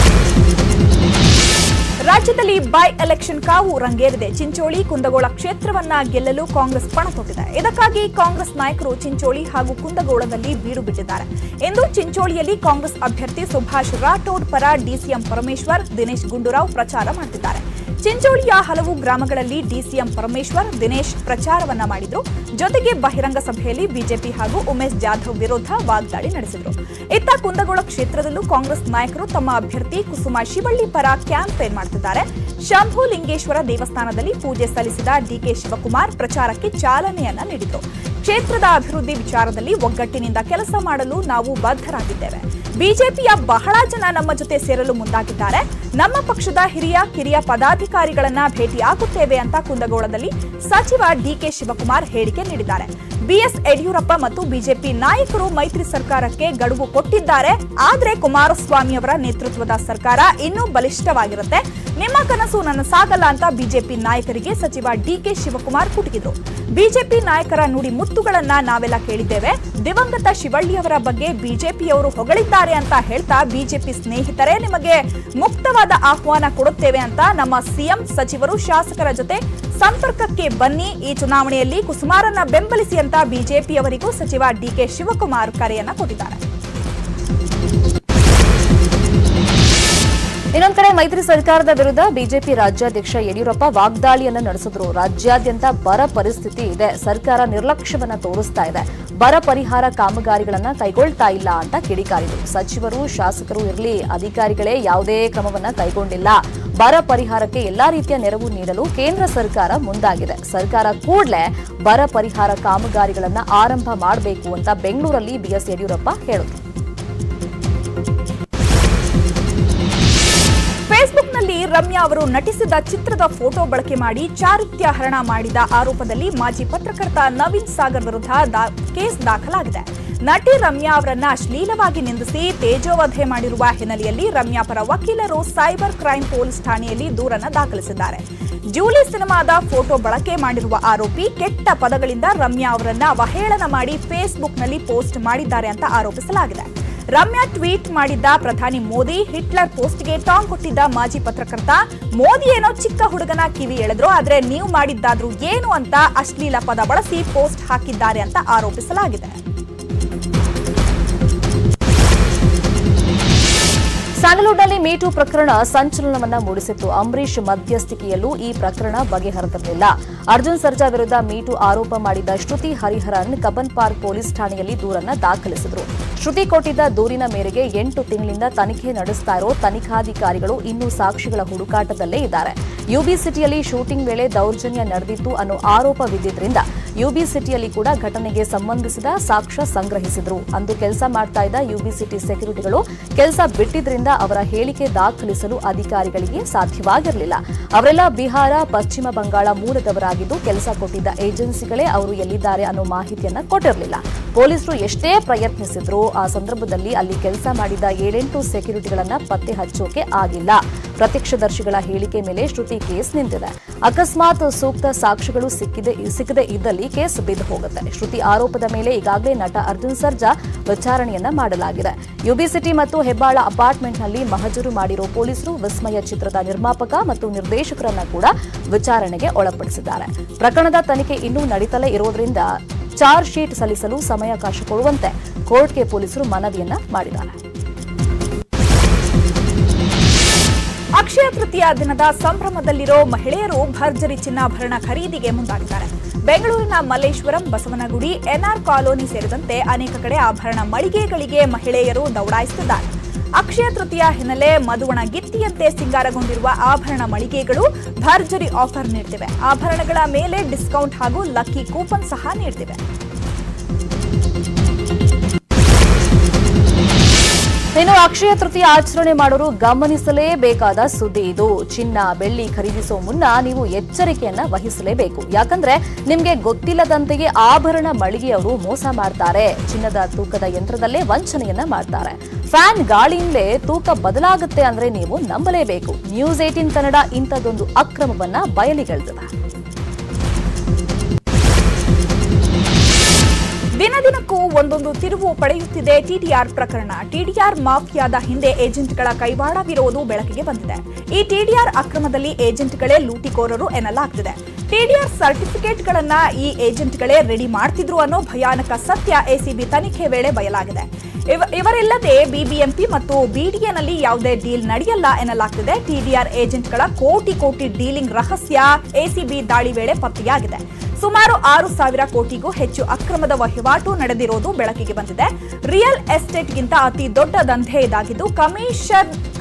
ರಾಜ್ಯದಲ್ಲಿ ಬೈ ಎಲೆಕ್ಷನ್ ಕಾವು ರಂಗೇರಿದೆ. ಚಿಂಚೋಳಿ ಕುಂದಗೋಳ ಕ್ಷೇತ್ರವನ್ನ ಗೆಲ್ಲಲು ಕಾಂಗ್ರೆಸ್ ಪಣ ತೊಟ್ಟಿದೆ. ಇದಕ್ಕಾಗಿ ಕಾಂಗ್ರೆಸ್ ನಾಯಕರು ಚಿಂಚೋಳಿ ಹಾಗೂ ಕುಂದಗೋಳದಲ್ಲಿ ಬೀಡು ಬಿಟ್ಟಿದ್ದಾರೆ. ಇಂದು ಚಿಂಚೋಳಿಯಲ್ಲಿ ಕಾಂಗ್ರೆಸ್ ಅಭ್ಯರ್ಥಿ ಸುಭಾಷ್ ರಾಠೋಡ್ ಪರ ಡಿಸಿಎಂ ಪರಮೇಶ್ವರ್, ದಿನೇಶ್ ಗುಂಡೂರಾವ್ ಪ್ರಚಾರ ಮಾಡುತ್ತಿದ್ದಾರೆ. ಚಿಂಚೋಳಿಯ ಹಲವು ಗ್ರಾಮಗಳಲ್ಲಿ ಡಿಸಿಎಂ ಪರಮೇಶ್ವರ್, ದಿನೇಶ್ ಪ್ರಚಾರವನ್ನ ಮಾಡಿದ್ರು. ಜೊತೆಗೆ ಬಹಿರಂಗ ಸಭೆಯಲ್ಲಿ ಬಿಜೆಪಿ ಹಾಗೂ ಉಮೇಶ್ ಜಾಧವ್ ವಿರುದ್ಧ ವಾಗ್ದಾಳಿ ನಡೆಸಿದ್ರು. ಇತ್ತ ಕುಂದಗೋಳ ಕ್ಷೇತ್ರದಲ್ಲೂ ಕಾಂಗ್ರೆಸ್ ನಾಯಕರು ತಮ್ಮ ಅಭ್ಯರ್ಥಿ ಕುಸುಮಾ ಶಿವಳ್ಳಿ ಪರ ಕ್ಯಾಂಪೇನ್ ಮಾಡುತ್ತಿದ್ದಾರೆ. ಶಂಭುಲಿಂಗೇಶ್ವರ ದೇವಸ್ಥಾನದಲ್ಲಿ ಪೂಜೆ ಸಲ್ಲಿಸಿದ ಡಿಕೆ ಶಿವಕುಮಾರ್ ಪ್ರಚಾರಕ್ಕೆ ಚಾಲನೆಯನ್ನ ನೀಡಿದರು. ಕ್ಷೇತ್ರದ ಅಭಿವೃದ್ಧಿ ವಿಚಾರದಲ್ಲಿ ಒಗ್ಗಟ್ಟಿನಿಂದ ಕೆಲಸ ಮಾಡಲು ನಾವು ಬದ್ಧರಾಗಿದ್ದೇವೆ. ಬಿಜೆಪಿಯ ಬಹಳ ಜನ ನಮ್ಮ ಜೊತೆ ಸೇರಲು ಮುಂದಾಗಿದ್ದಾರೆ. ನಮ್ಮ ಪಕ್ಷದ ಹಿರಿಯ ಕಿರಿಯ ಪದಾಧಿಕಾರಿಗಳನ್ನ ಭೇಟಿಯಾಗುತ್ತೇವೆ ಅಂತ ಕುಂದಗೋಳದಲ್ಲಿ ಸಚಿವ ಡಿಕೆ ಶಿವಕುಮಾರ್ ಹೇಳಿಕೆ ನೀಡಿದ್ದಾರೆ. ಬಿಎಸ್ ಯಡಿಯೂರಪ್ಪ ಮತ್ತು ಬಿಜೆಪಿ ನಾಯಕರು ಮೈತ್ರಿ ಸರ್ಕಾರಕ್ಕೆ ಗಡುವು ಕೊಟ್ಟಿದ್ದಾರೆ. ಆದ್ರೆ ಕುಮಾರಸ್ವಾಮಿ ಅವರ ನೇತೃತ್ವದ ಸರ್ಕಾರ ಇನ್ನೂ ಬಲಿಷ್ಠವಾಗಿರುತ್ತೆ. ನಿಮ್ಮ ಕನಸು ನನ್ನ ಸಾಗಲ್ಲ ಅಂತ ಬಿಜೆಪಿ ನಾಯಕರಿಗೆ ಸಚಿವ ಡಿಕೆ ಶಿವಕುಮಾರ್ ಕುಟುಕಿದ್ರು. ಬಿಜೆಪಿ ನಾಯಕರ ನುಡಿ ಮುತ್ತುಗಳನ್ನ ನಾವೆಲ್ಲ ಕೇಳಿದ್ದೇವೆ. ದಿವಂಗತ ಶಿವಳ್ಳಿ ಅವರ ಬಗ್ಗೆ ಬಿಜೆಪಿಯವರು ಹೊಗಳಿದ್ದಾರೆ ಅಂತ ಹೇಳ್ತಾ ಬಿಜೆಪಿ ಸ್ನೇಹಿತರೇ ನಿಮಗೆ ಮುಕ್ತವಾದ ಆಹ್ವಾನ ಕೊಡುತ್ತೇವೆ ಅಂತ ನಮ್ಮ ಸಿಎಂ ಸಚಿವರು ಶಾಸಕರ ಜೊತೆ ಸಂಪರ್ಕಕ್ಕೆ ಬನ್ನಿ, ಈ ಚುನಾವಣೆಯಲ್ಲಿ ಕುಸುಮಾರನ್ನ ಬೆಂಬಲಿಸಿ ಅಂತ ಬಿಜೆಪಿಯವರಿಗೂ ಸಚಿವ ಡಿಕೆ ಶಿವಕುಮಾರ್ ಕರೆಯನ್ನ ಕೊಟ್ಟಿದ್ದಾರೆ.
ಇನ್ನೊಂದು ಕಡೆ ಮೈತ್ರಿ ಸರ್ಕಾರದ ವಿರುದ್ಧ ಬಿಜೆಪಿ ರಾಜ್ಯಾಧ್ಯಕ್ಷ ಯಡಿಯೂರಪ್ಪ ವಾಗ್ದಾಳಿಯನ್ನ ನಡೆಸಿದ್ರು. ರಾಜ್ಯಾದ್ಯಂತ ಬರ ಪರಿಸ್ಥಿತಿ ಇದೆ, ಸರ್ಕಾರ ನಿರ್ಲಕ್ಷ್ಯವನ್ನ ತೋರಿಸ್ತಾ ಇದೆ, ಬರ ಪರಿಹಾರ ಕಾಮಗಾರಿಗಳನ್ನ ಕೈಗೊಳ್ತಾ ಇಲ್ಲ ಅಂತ ಕಿಡಿಕಾರಿದ್ರು. ಸಚಿವರು ಶಾಸಕರು ಇರಲಿ, ಅಧಿಕಾರಿಗಳೇ ಯಾವುದೇ ಕ್ರಮವನ್ನ ಕೈಗೊಂಡಿಲ್ಲ. ಬರ ಪರಿಹಾರಕ್ಕೆ ಎಲ್ಲಾ ರೀತಿಯ ನೆರವು ನೀಡಲು ಕೇಂದ್ರ ಸರ್ಕಾರ ಮುಂದಾಗಿದೆ. ಸರ್ಕಾರ ಕೂಡಲೇ ಬರ ಪರಿಹಾರ ಕಾಮಗಾರಿಗಳನ್ನ ಆರಂಭ ಮಾಡಬೇಕು ಅಂತ ಬೆಂಗಳೂರಲ್ಲಿ ಬಿಎಸ್ ಯಡಿಯೂರಪ್ಪ ಹೇಳಿದ್ರು.
ಫೇಸ್ಬುಕ್ನಲ್ಲಿ ರಮ್ಯಾ ಅವರು ನಟಿಸಿದ ಚಿತ್ರದ ಫೋಟೋ ಬಳಕೆ ಮಾಡಿ ಚಾರಿತ್ರ್ಯ ಹರಣ ಮಾಡಿದ ಆರೋಪದಲ್ಲಿ ಮಾಜಿ ಪತ್ರಕರ್ತ ನವೀನ್ ಸಾಗರ್ ವಿರುದ್ಧ ಕೇಸ್ ದಾಖಲಾಗಿದೆ. ನಟಿ ರಮ್ಯಾ ಅವರನ್ನ ಅಶ್ಲೀಲವಾಗಿ ನಿಂದಿಸಿ ತೇಜೋವಧೆ ಮಾಡಿರುವ ಹಿನ್ನೆಲೆಯಲ್ಲಿ ರಮ್ಯಾ ಪರ ವಕೀಲರು ಸೈಬರ್ ಕ್ರೈಂ ಪೊಲೀಸ್ ಠಾಣೆಯಲ್ಲಿ ದೂರನ್ನ ದಾಖಲಿಸಿದ್ದಾರೆ. ಜೂಲಿ ಸಿನಿಮಾದ ಫೋಟೋ ಬಳಕೆ ಮಾಡಿರುವ ಆರೋಪಿ ಕೆಟ್ಟ ಪದಗಳಿಂದ ರಮ್ಯಾ ಅವರನ್ನ ಅವಹೇಳನ ಮಾಡಿ ಫೇಸ್ಬುಕ್ನಲ್ಲಿ ಪೋಸ್ಟ್ ಮಾಡಿದ್ದಾರೆ ಅಂತ ಆರೋಪಿಸಲಾಗಿದೆ. ರಮ್ಯಾ ಟ್ವೀಟ್ ಮಾಡಿದ್ದ ಪ್ರಧಾನಿ ಮೋದಿ, ಹಿಟ್ಲರ್ ಪೋಸ್ಟ್ಗೆ ಟಾಂಗ್ ಕೊಟ್ಟಿದ್ದ ಮಾಜಿ ಪತ್ರಕರ್ತ, ಮೋದಿ ಏನೋ ಚಿಕ್ಕ ಹುಡುಗನ ಕಿವಿ ಎಳೆದ್ರು, ಆದ್ರೆ ನೀವು ಮಾಡಿದ್ದಾದ್ರೂ ಏನು ಅಂತ ಅಶ್ಲೀಲ ಪದ ಬಳಸಿ ಪೋಸ್ಟ್ ಹಾಕಿದ್ದಾರೆ ಅಂತ ಆರೋಪಿಸಲಾಗಿದೆ.
ಸ್ಯಾಂಡಲ್ವುಡ್ನಲ್ಲಿ ಮೀಟೂ ಪ್ರಕರಣ ಸಂಚಲನವನ್ನ ಮೂಡಿಸಿತ್ತು. ಅಂಬರೀಶ್ ಮಧ್ಯಸ್ಥಿಕೆಯಲ್ಲೂ ಈ ಪ್ರಕರಣ ಬಗೆಹರಿದಿರಲಿಲ್ಲ. ಅರ್ಜುನ್ ಸರ್ಜಾ ವಿರುದ್ಧ ಮೀಟೂ ಆರೋಪ ಮಾಡಿದ್ದ Shruti Hariharan Cubbon park police ಠಾಣೆಯಲ್ಲಿ ದೂರನ್ನ ದಾಖಲಿಸಿದ್ರು. ಶ್ರುತಿ ಕೊಟ್ಟಿದ್ದ ದೂರಿನ ಮೇರೆಗೆ 8 ತಿಂಗಳಿಂದ ತನಿಖೆ ನಡೆಸ್ತಾ ಇರೋ ತನಿಖಾಧಿಕಾರಿಗಳು ಇನ್ನೂ ಸಾಕ್ಷಿಗಳ ಹುಡುಕಾಟದಲ್ಲೇ ಇದ್ದಾರೆ. ಯುಬಿ ಸಿಟಿಯಲ್ಲಿ ಶೂಟಿಂಗ್ ವೇಳೆ ದೌರ್ಜನ್ಯ ನಡೆದಿತ್ತು ಅನ್ನೋ ಆರೋಪವಿದ್ದರಿಂದ ಯುಬಿ ಸಿಟಿಯಲ್ಲಿ ಕೂಡ ಘಟನೆಗೆ ಸಂಬಂಧಿಸಿದ ಸಾಕ್ಷ್ಯ ಸಂಗ್ರಹಿಸಿದ್ರು. ಅಂದು ಕೆಲಸ ಮಾಡ್ತಾ ಇದ್ದ ಯುಬಿ ಸಿಟಿ ಸೆಕ್ಯೂರಿಟಿಗಳು ಕೆಲಸ ಬಿಟ್ಟಿದ್ರಿಂದ ಅವರ ಹೇಳಿಕೆ ದಾಖಲಿಸಲು ಅಧಿಕಾರಿಗಳಿಗೆ ಸಾಧ್ಯವಾಗಿರಲಿಲ್ಲ. ಅವರೆಲ್ಲ ಬಿಹಾರ, ಪಶ್ಚಿಮ ಬಂಗಾಳ ಮೂಲದವರಾಗಿದ್ದು ಕೆಲಸ ಕೊಟ್ಟಿದ್ದ ಏಜೆನ್ಸಿಗಳೇ ಅವರು ಎಲ್ಲಿದ್ದಾರೆ ಅನ್ನೋ ಮಾಹಿತಿಯನ್ನ ಕೊಟ್ಟಿರಲಿಲ್ಲ. ಪೊಲೀಸರು ಎಷ್ಟೇ ಪ್ರಯತ್ನಿಸಿದ್ರು ಆ ಸಂದರ್ಭದಲ್ಲಿ ಅಲ್ಲಿ ಕೆಲಸ ಮಾಡಿದ 7-8 ಸೆಕ್ಯೂರಿಟಿಗಳನ್ನ ಪತ್ತೆ ಹಚ್ಚೋಕೆ ಆಗಿಲ್ಲ. ಪ್ರತ್ಯಕ್ಷದರ್ಶಿಗಳ ಹೇಳಿಕೆ ಮೇಲೆ ಶ್ರುತಿ ಕೇಸ್ ನಿಂತಿದೆ. ಅಕಸ್ಮಾತ್ ಸೂಕ್ತ ಸಾಕ್ಷ್ಯಗಳು ಸಿಕ್ಕದೆ ಇದ್ದಲ್ಲಿ ಕೇಸ್ ಬಿದ್ದು ಹೋಗುತ್ತೆ. ಶ್ರುತಿ ಆರೋಪದ ಮೇಲೆ ಈಗಾಗಲೇ ನಟ ಅರ್ಜುನ್ ಸರ್ಜಾ ವಿಚಾರಣೆಯನ್ನ ಮಾಡಲಾಗಿದೆ. ಯುಬಿ ಸಿಟಿ ಮತ್ತು ಹೆಬ್ಬಾಳ ಅಪಾರ್ಟ್ಮೆಂಟ್ನಲ್ಲಿ ಮಹಜರು ಮಾಡಿರೋ ಪೊಲೀಸರು ವಿಸ್ಮಯ ಚಿತ್ರದ ನಿರ್ಮಾಪಕ ಮತ್ತು ನಿರ್ದೇಶಕರನ್ನ ಕೂಡ ವಿಚಾರಣೆಗೆ ಒಳಪಡಿಸಿದ್ದಾರೆ. ಪ್ರಕರಣದ ತನಿಖೆ ಇನ್ನೂ ನಡೀತಲೇ ಇರೋದ್ರಿಂದ ಚಾರ್ಜ್ ಶೀಟ್ ಸಲ್ಲಿಸಲು ಸಮಯಾವಕಾಶ ಕೊಡುವಂತೆ ಕೋರ್ಟ್ಗೆ ಪೊಲೀಸರು ಮನವಿಯನ್ನ ಮಾಡಿದ್ದಾರೆ.
ಅಕ್ಷಯ ಅಕ್ಷಯ ತೃತೀಯ ದಿನದ ಸಂಭ್ರಮದಲ್ಲಿರೋ ಮಹಿಳೆಯರು ಭರ್ಜರಿ ಚಿನ್ನಾಭರಣ ಖರೀದಿಗೆ ಮುಂದಾಗಿದ್ದಾರೆ. ಬೆಂಗಳೂರಿನ ಮಲ್ಲೇಶ್ವರಂ, ಬಸವನಗುಡಿ, ಎನ್ಆರ್ ಕಾಲೋನಿ ಸೇರಿದಂತೆ ಅನೇಕ ಕಡೆ ಆಭರಣ ಮಳಿಗೆಗಳಿಗೆ ಮಹಿಳೆಯರು ದೌಡಾಯಿಸುತ್ತಿದ್ದಾರೆ. ಅಕ್ಷಯ ತೃತೀಯ ಹಿನ್ನೆಲೆ ಮಧುವಣ ಗಿತ್ತಿಯಂತೆ ಸಿಂಗಾರಗೊಂಡಿರುವ ಆಭರಣ ಮಳಿಗೆಗಳು ಭರ್ಜರಿ ಆಫರ್ ನೀಡ್ತಿವೆ. ಆಭರಣಗಳ ಮೇಲೆ ಡಿಸ್ಕೌಂಟ್ ಹಾಗೂ ಲಕ್ಕಿ ಕೂಪನ್ ಸಹ ನೀಡ್ತಿವೆ.
ಇನ್ನು ಅಕ್ಷಯ ತೃತೀಯ ಆಚರಣೆ ಮಾಡೋರು ಗಮನಿಸಲೇಬೇಕಾದ ಸುದ್ದಿ ಇದು. ಚಿನ್ನ, ಬೆಳ್ಳಿ ಖರೀದಿಸುವ ಮುನ್ನ ನೀವು ಎಚ್ಚರಿಕೆಯನ್ನ ವಹಿಸಲೇಬೇಕು. ಯಾಕಂದ್ರೆ ನಿಮ್ಗೆ ಗೊತ್ತಿಲ್ಲದಂತೆಯೇ ಆಭರಣ ಮಳಿಗೆಯವರು ಮೋಸ ಮಾಡ್ತಾರೆ. ಚಿನ್ನದ ತೂಕದ ಯಂತ್ರದಲ್ಲೇ ವಂಚನೆಯನ್ನ ಮಾಡ್ತಾರೆ. ಫ್ಯಾನ್ ಗಾಳಿಯಿಂದಲೇ ತೂಕ ಬದಲಾಗುತ್ತೆ ಅಂದ್ರೆ ನೀವು ನಂಬಲೇಬೇಕು. ನ್ಯೂಸ್ 18 ಕನ್ನಡ ಇಂಥದ್ದೊಂದು ಅಕ್ರಮವನ್ನ ಬಯಲಿಗೆಳೆದಿದೆ.
ದಿನದಿನಕ್ಕೂ ಒಂದೊಂದು ತಿರುವು ಪಡೆಯುತ್ತಿದೆ ಟಿಡಿಆರ್ ಪ್ರಕರಣ. ಟಿಡಿಆರ್ ಮಾಫಿಯಾದ ಹಿಂದೆ ಏಜೆಂಟ್ಗಳ ಕೈವಾಡವಿರುವುದು ಬೆಳಕಿಗೆ ಬಂದಿದೆ. ಈ ಟಿಡಿಆರ್ ಅಕ್ರಮದಲ್ಲಿ ಏಜೆಂಟ್ಗಳೇ ಲೂಟಿಕೋರರು ಎನ್ನಲಾಗ್ತಿದೆ. ಟಿಡಿಆರ್ ಸರ್ಟಿಫಿಕೇಟ್ಗಳನ್ನ ಈ ಏಜೆಂಟ್ಗಳೇ ರೆಡಿ ಮಾಡ್ತಿದ್ರು ಅನ್ನೋ ಭಯಾನಕ ಸತ್ಯ ಎಸಿಬಿ ತನಿಖೆ ವೇಳೆ ಬಯಲಾಗಿದೆ. ಇವರಿಲ್ಲದೆ ಬಿಬಿಎಂಪಿ ಮತ್ತು ಬಿಡಿಎನಲ್ಲಿ ಯಾವುದೇ ಡೀಲ್ ನಡೆಯಲ್ಲ ಎನ್ನಲಾಗ್ತಿದೆ. ಟಿಡಿಆರ್ ಏಜೆಂಟ್ಗಳ ಕೋಟಿ ಡೀಲಿಂಗ್ ರಹಸ್ಯ ಎಸಿಬಿ ದಾಳಿ ವೇಳೆ ಪತ್ತೆಯಾಗಿದೆ. ಸುಮಾರು 6,000 ಕೋಟಿಗೂ ಹೆಚ್ಚು ಅಕ್ರಮದ ವಹಿವಾಟು ನಡೆದಿರೋದು ಬೆಳಕಿಗೆ ಬಂದಿದೆ. ರಿಯಲ್ ಎಸ್ಟೇಟ್ಗಿಂತ ಅತಿ ದೊಡ್ಡ ದಂಧೆ ಇದಾಗಿದ್ದು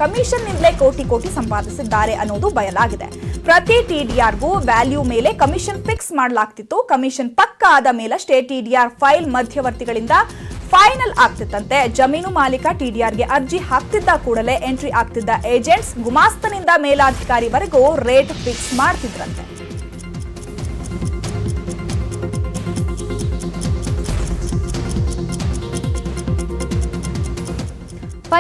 ಕಮಿಷನ್ನಿಂದಲೇ ಕೋಟಿ ಸಂಪಾದಿಸಿದ್ದಾರೆ ಅನ್ನೋದು ಬಯಲಾಗಿದೆ. ಪ್ರತಿ ಟಿಡಿಆರ್ಗೂ ವ್ಯಾಲ್ಯೂ ಮೇಲೆ ಕಮಿಷನ್ ಫಿಕ್ಸ್ ಮಾಡಲಾಗ್ತಿತ್ತು. ಕಮಿಷನ್ ಪಕ್ಕ ಆದ ಮೇಲಷ್ಟೇ ಟಿಡಿಆರ್ ಫೈಲ್ ಮಧ್ಯವರ್ತಿಗಳಿಂದ ಫೈನಲ್ ಆಗ್ತಿತ್ತಂತೆ. ಜಮೀನು ಮಾಲೀಕ ಟಿಡಿಆರ್ಗೆ ಅರ್ಜಿ ಹಾಕ್ತಿದ್ದ ಕೂಡಲೇ ಎಂಟ್ರಿ ಆಗ್ತಿದ್ದ ಏಜೆಂಟ್ಸ್ ಗುಮಾಸ್ತನಿಂದ ಮೇಲಾಧಿಕಾರಿವರೆಗೂ ರೇಟ್ ಫಿಕ್ಸ್ ಮಾಡ್ತಿದ್ರಂತೆ.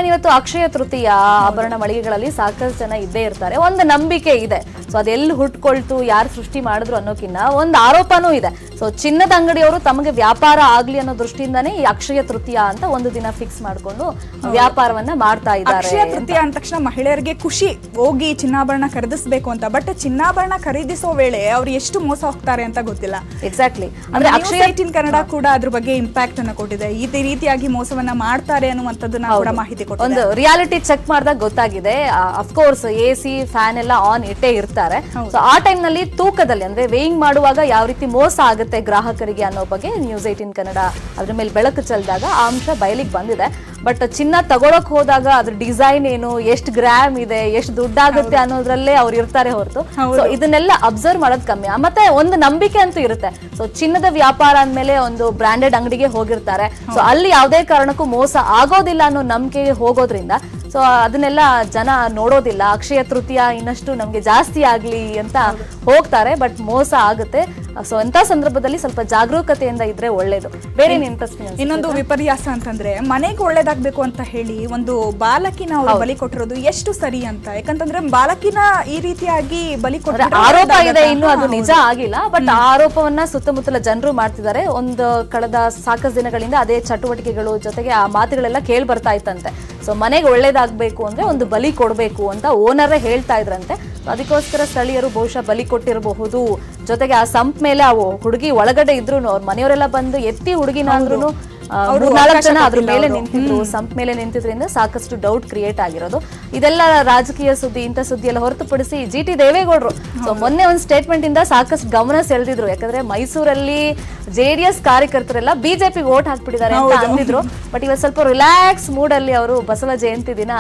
ಇವತ್ತು ಅಕ್ಷಯ ತೃತೀಯ ಆಭರಣ ಮಳಿಗೆಗಳಲ್ಲಿ ಸಾಕಷ್ಟು ಜನ ಇದ್ದೇ ಇರ್ತಾರೆ. ಒಂದು ನಂಬಿಕೆ ಇದೆ. ಸೊ ಅದೆಲ್ಲಿ ಹುಟ್ಕೊಳ್ತು, ಯಾರು ಸೃಷ್ಟಿ ಮಾಡಿದ್ರು ಅನ್ನೋಕಿನ್ನ ಒಂದು ಆರೋಪನೂ ಇದೆ. ಸೊ ಚಿನ್ನದ ಅಂಗಡಿಯವರು ತಮಗೆ ವ್ಯಾಪಾರ ಆಗ್ಲಿ ಅನ್ನೋ ದೃಷ್ಟಿಯಿಂದಾನೇ ಈ ಅಕ್ಷಯ ತೃತೀಯ ಅಂತ ಒಂದು ದಿನ ಫಿಕ್ಸ್ ಮಾಡ್ಕೊಂಡು ವ್ಯಾಪಾರವನ್ನ ಮಾಡ್ತಾ ಇದ್ದಾರೆ.
ಅಕ್ಷಯ ತೃತೀಯ ಅಂದ ತಕ್ಷಣ ಮಹಿಳೆಯರಿಗೆ ಖುಷಿ, ಹೋಗಿ ಚಿನ್ನಾಭರಣ ಖರೀದಿಸಬೇಕು ಅಂತ. ಬಟ್ ಚಿನ್ನಾಭರಣ ಖರೀದಿಸೋ ವೇಳೆ ಅವ್ರು ಎಷ್ಟು ಮೋಸ ಹೋಗ್ತಾರೆ ಅಂತ ಗೊತ್ತಿಲ್ಲ.
ಎಕ್ಸಾಕ್ಟ್ಲಿ. ಅಂದ್ರೆ
ಅಕ್ಷಯ 18 ಕನ್ನಡ ಕೂಡ ಅದ್ರ ಬಗ್ಗೆ ಇಂಪ್ಯಾಕ್ಟ್ ಅನ್ನ ಕೊಟ್ಟಿದೆ. ಈ ರೀತಿಯಾಗಿ ಮೋಸವನ್ನ ಮಾಡ್ತಾರೆ ಅನ್ನುವಂಥದ್ದನ್ನ ಕೂಡ ಮಾಹಿತಿ ಕೊಟ್ಟಿದೆ.
ಒಂದು ರಿಯಾಲಿಟಿ ಚೆಕ್ ಮಾಡಿದಾಗ ಗೊತ್ತಾಗಿದೆ. ಅಫ್ಕೋರ್ಸ್ AC ಫ್ಯಾನ್ ಎಲ್ಲ ಆನ್ ಇಟ್ಟೇ ಇರ್ತಾರೆ. ಸೊ ಆ ಟೈಮ್ ನಲ್ಲಿ ತೂಕದಲ್ಲಿ ಅಂದ್ರೆ ವೇಯಿಂಗ್ ಮಾಡುವಾಗ ಯಾವ ರೀತಿ ಮೋಸ ಆಗುತ್ತೆ ಗ್ರಾಹಕರಿಗೆ ಅನ್ನೋ ಬಗ್ಗೆ ನ್ಯೂಸ್ 18 ಕನ್ನಡ ಅದ್ರ ಮೇಲೆ ಬೆಳಕು ಚೆಲ್ಲಿದಾಗ ಆ ಅಂಶ ಬಯಲಿಗೆ ಬಂದಿದೆ. ಬಟ್ ಚಿನ್ನ ತಗೊಳಕ್ ಹೋದಾಗ ಅದ್ರ ಡಿಸೈನ್ ಏನು, ಎಷ್ಟು ಗ್ರಾಮ್ ಇದೆ, ಎಷ್ಟು ದುಡ್ಡಾಗುತ್ತೆ ಅನ್ನೋದ್ರಲ್ಲೇ ಅವ್ರು ಇರ್ತಾರೆ ಹೊರತು ಸೊ ಇದನ್ನೆಲ್ಲ ಅಬ್ಸರ್ವ್ ಮಾಡೋದು ಕಮ್ಮಿ. ಮತ್ತೆ ಒಂದು ನಂಬಿಕೆ ಅಂತೂ ಇರುತ್ತೆ. ಸೊ ಚಿನ್ನದ ವ್ಯಾಪಾರ ಅಂದ್ಮೇಲೆ ಒಂದು ಬ್ರಾಂಡೆಡ್ ಅಂಗಡಿಗೆ ಹೋಗಿರ್ತಾರೆ. ಸೊ ಅಲ್ಲಿ ಯಾವುದೇ ಕಾರಣಕ್ಕೂ ಮೋಸ ಆಗೋದಿಲ್ಲ ಅನ್ನೋ ನಂಬಿಕೆಗೆ ಹೋಗೋದ್ರಿಂದ ಸೊ ಅದನ್ನೆಲ್ಲ ಜನ ನೋಡೋದಿಲ್ಲ. ಅಕ್ಷಯ ತೃತೀಯ ಇನ್ನಷ್ಟು ನಮ್ಗೆ ಜಾಸ್ತಿ ಆಗ್ಲಿ ಅಂತ ಹೋಗ್ತಾರೆ, ಬಟ್ ಮೋಸ ಆಗುತ್ತೆ. ಸೊ ಅಂತ ಸಂದರ್ಭದಲ್ಲಿ ಸ್ವಲ್ಪ ಜಾಗರೂಕತೆಯಿಂದ ಇದ್ರೆ ಒಳ್ಳೇದು. ಬೇರೆ
ಇನ್ನೊಂದು ವಿಪರ್ಯಾಸ ಅಂತಂದ್ರೆ ಮನೆಗೆ ಒಳ್ಳೇದಾಗ್ಬೇಕು ಅಂತ ಹೇಳಿ ಒಂದು ಬಾಲಕಿನ ಅವರು ಬಲಿ ಕೊಟ್ಟಿರೋದು ಎಷ್ಟು ಸರಿ ಅಂತ. ಯಾಕಂತಂದ್ರೆ ಬಾಲಕಿನ ಈ ರೀತಿಯಾಗಿ ಬಲಿ ಕೊಟ್ಟ
ಆರೋಪ ಇದೆ, ಇನ್ನು ಅದು ನಿಜ ಆಗಿಲ್ಲ. ಬಟ್ ಆ ಆರೋಪವನ್ನ ಸುತ್ತಮುತ್ತಲ ಜನರು ಮಾಡ್ತಿದ್ದಾರೆ. ಒಂದು ಕಳೆದ ಸಾಕಷ್ಟು ದಿನಗಳಿಂದ ಅದೇ ಚಟುವಟಿಕೆಗಳು ಜೊತೆಗೆ ಆ ಮಾತುಗಳೆಲ್ಲ ಕೇಳಿ ಬರ್ತಾ ಇತ್ತಂತೆ. ಸೊ ಮನೆಗೆ ಒಳ್ಳೇದಾಗ್ಬೇಕು ಅಂದ್ರೆ ಒಂದು ಬಲಿ ಕೊಡ್ಬೇಕು ಅಂತ ಓನರೇ ಹೇಳ್ತಾ ಇದ್ರಂತೆ. ಅದಕ್ಕೋಸ್ಕರ ಸ್ಥಳೀಯರು ಬಹುಶಃ ಬಲಿ ಕೊಟ್ಟಿರಬಹುದು. ಜೊತೆಗೆ ಆ ಸಂಪ್ ಮೇಲೆ ಅವು ಹುಡುಗಿ ಒಳಗಡೆ ಇದ್ರು ಅವ್ರ ಮನೆಯವರೆಲ್ಲ ಬಂದು ಎತ್ತಿ ಹುಡುಗಿನ ಅಂದ್ರೂ 4 ಜನ ಅದ್ರ ಮೇಲೆ ನಿಂತಿದ್ರು, ಸಂಪ್ ಮೇಲೆ ನಿಂತಿದ್ರಿಂದ ಸಾಕಷ್ಟು ಡೌಟ್ ಕ್ರಿಯೇಟ್ ಆಗಿರೋದು. ಇದೆಲ್ಲ ರಾಜಕೀಯ ಸುದ್ದಿ, ಇಂಥ ಸುದ್ದಿ ಎಲ್ಲ ಹೊರತುಪಡಿಸಿ GT ದೇವೇಗೌಡರು ಸೊ ಮೊನ್ನೆ ಒಂದು ಸ್ಟೇಟ್ಮೆಂಟ್ ಇಂದ ಸಾಕಷ್ಟು ಗಮನ ಸೆಳೆದಿದ್ರು. ಯಾಕಂದ್ರೆ ಮೈಸೂರಲ್ಲಿ JDS ಕಾರ್ಯಕರ್ತರೆಲ್ಲ ಬಿಜೆಪಿ ವೋಟ್ ಹಾಕ್ಬಿಟ್ಟಿದ್ದಾರೆ ಅಂತ ಅಂದಿದ್ರು. ಬಟ್ ಇವತ್ತು ಸ್ವಲ್ಪ ರಿಲ್ಯಾಕ್ಸ್ ಮೂಡ್ ಅಲ್ಲಿ ಅವರು ಬಸವ ಜಯಂತಿ ದಿನ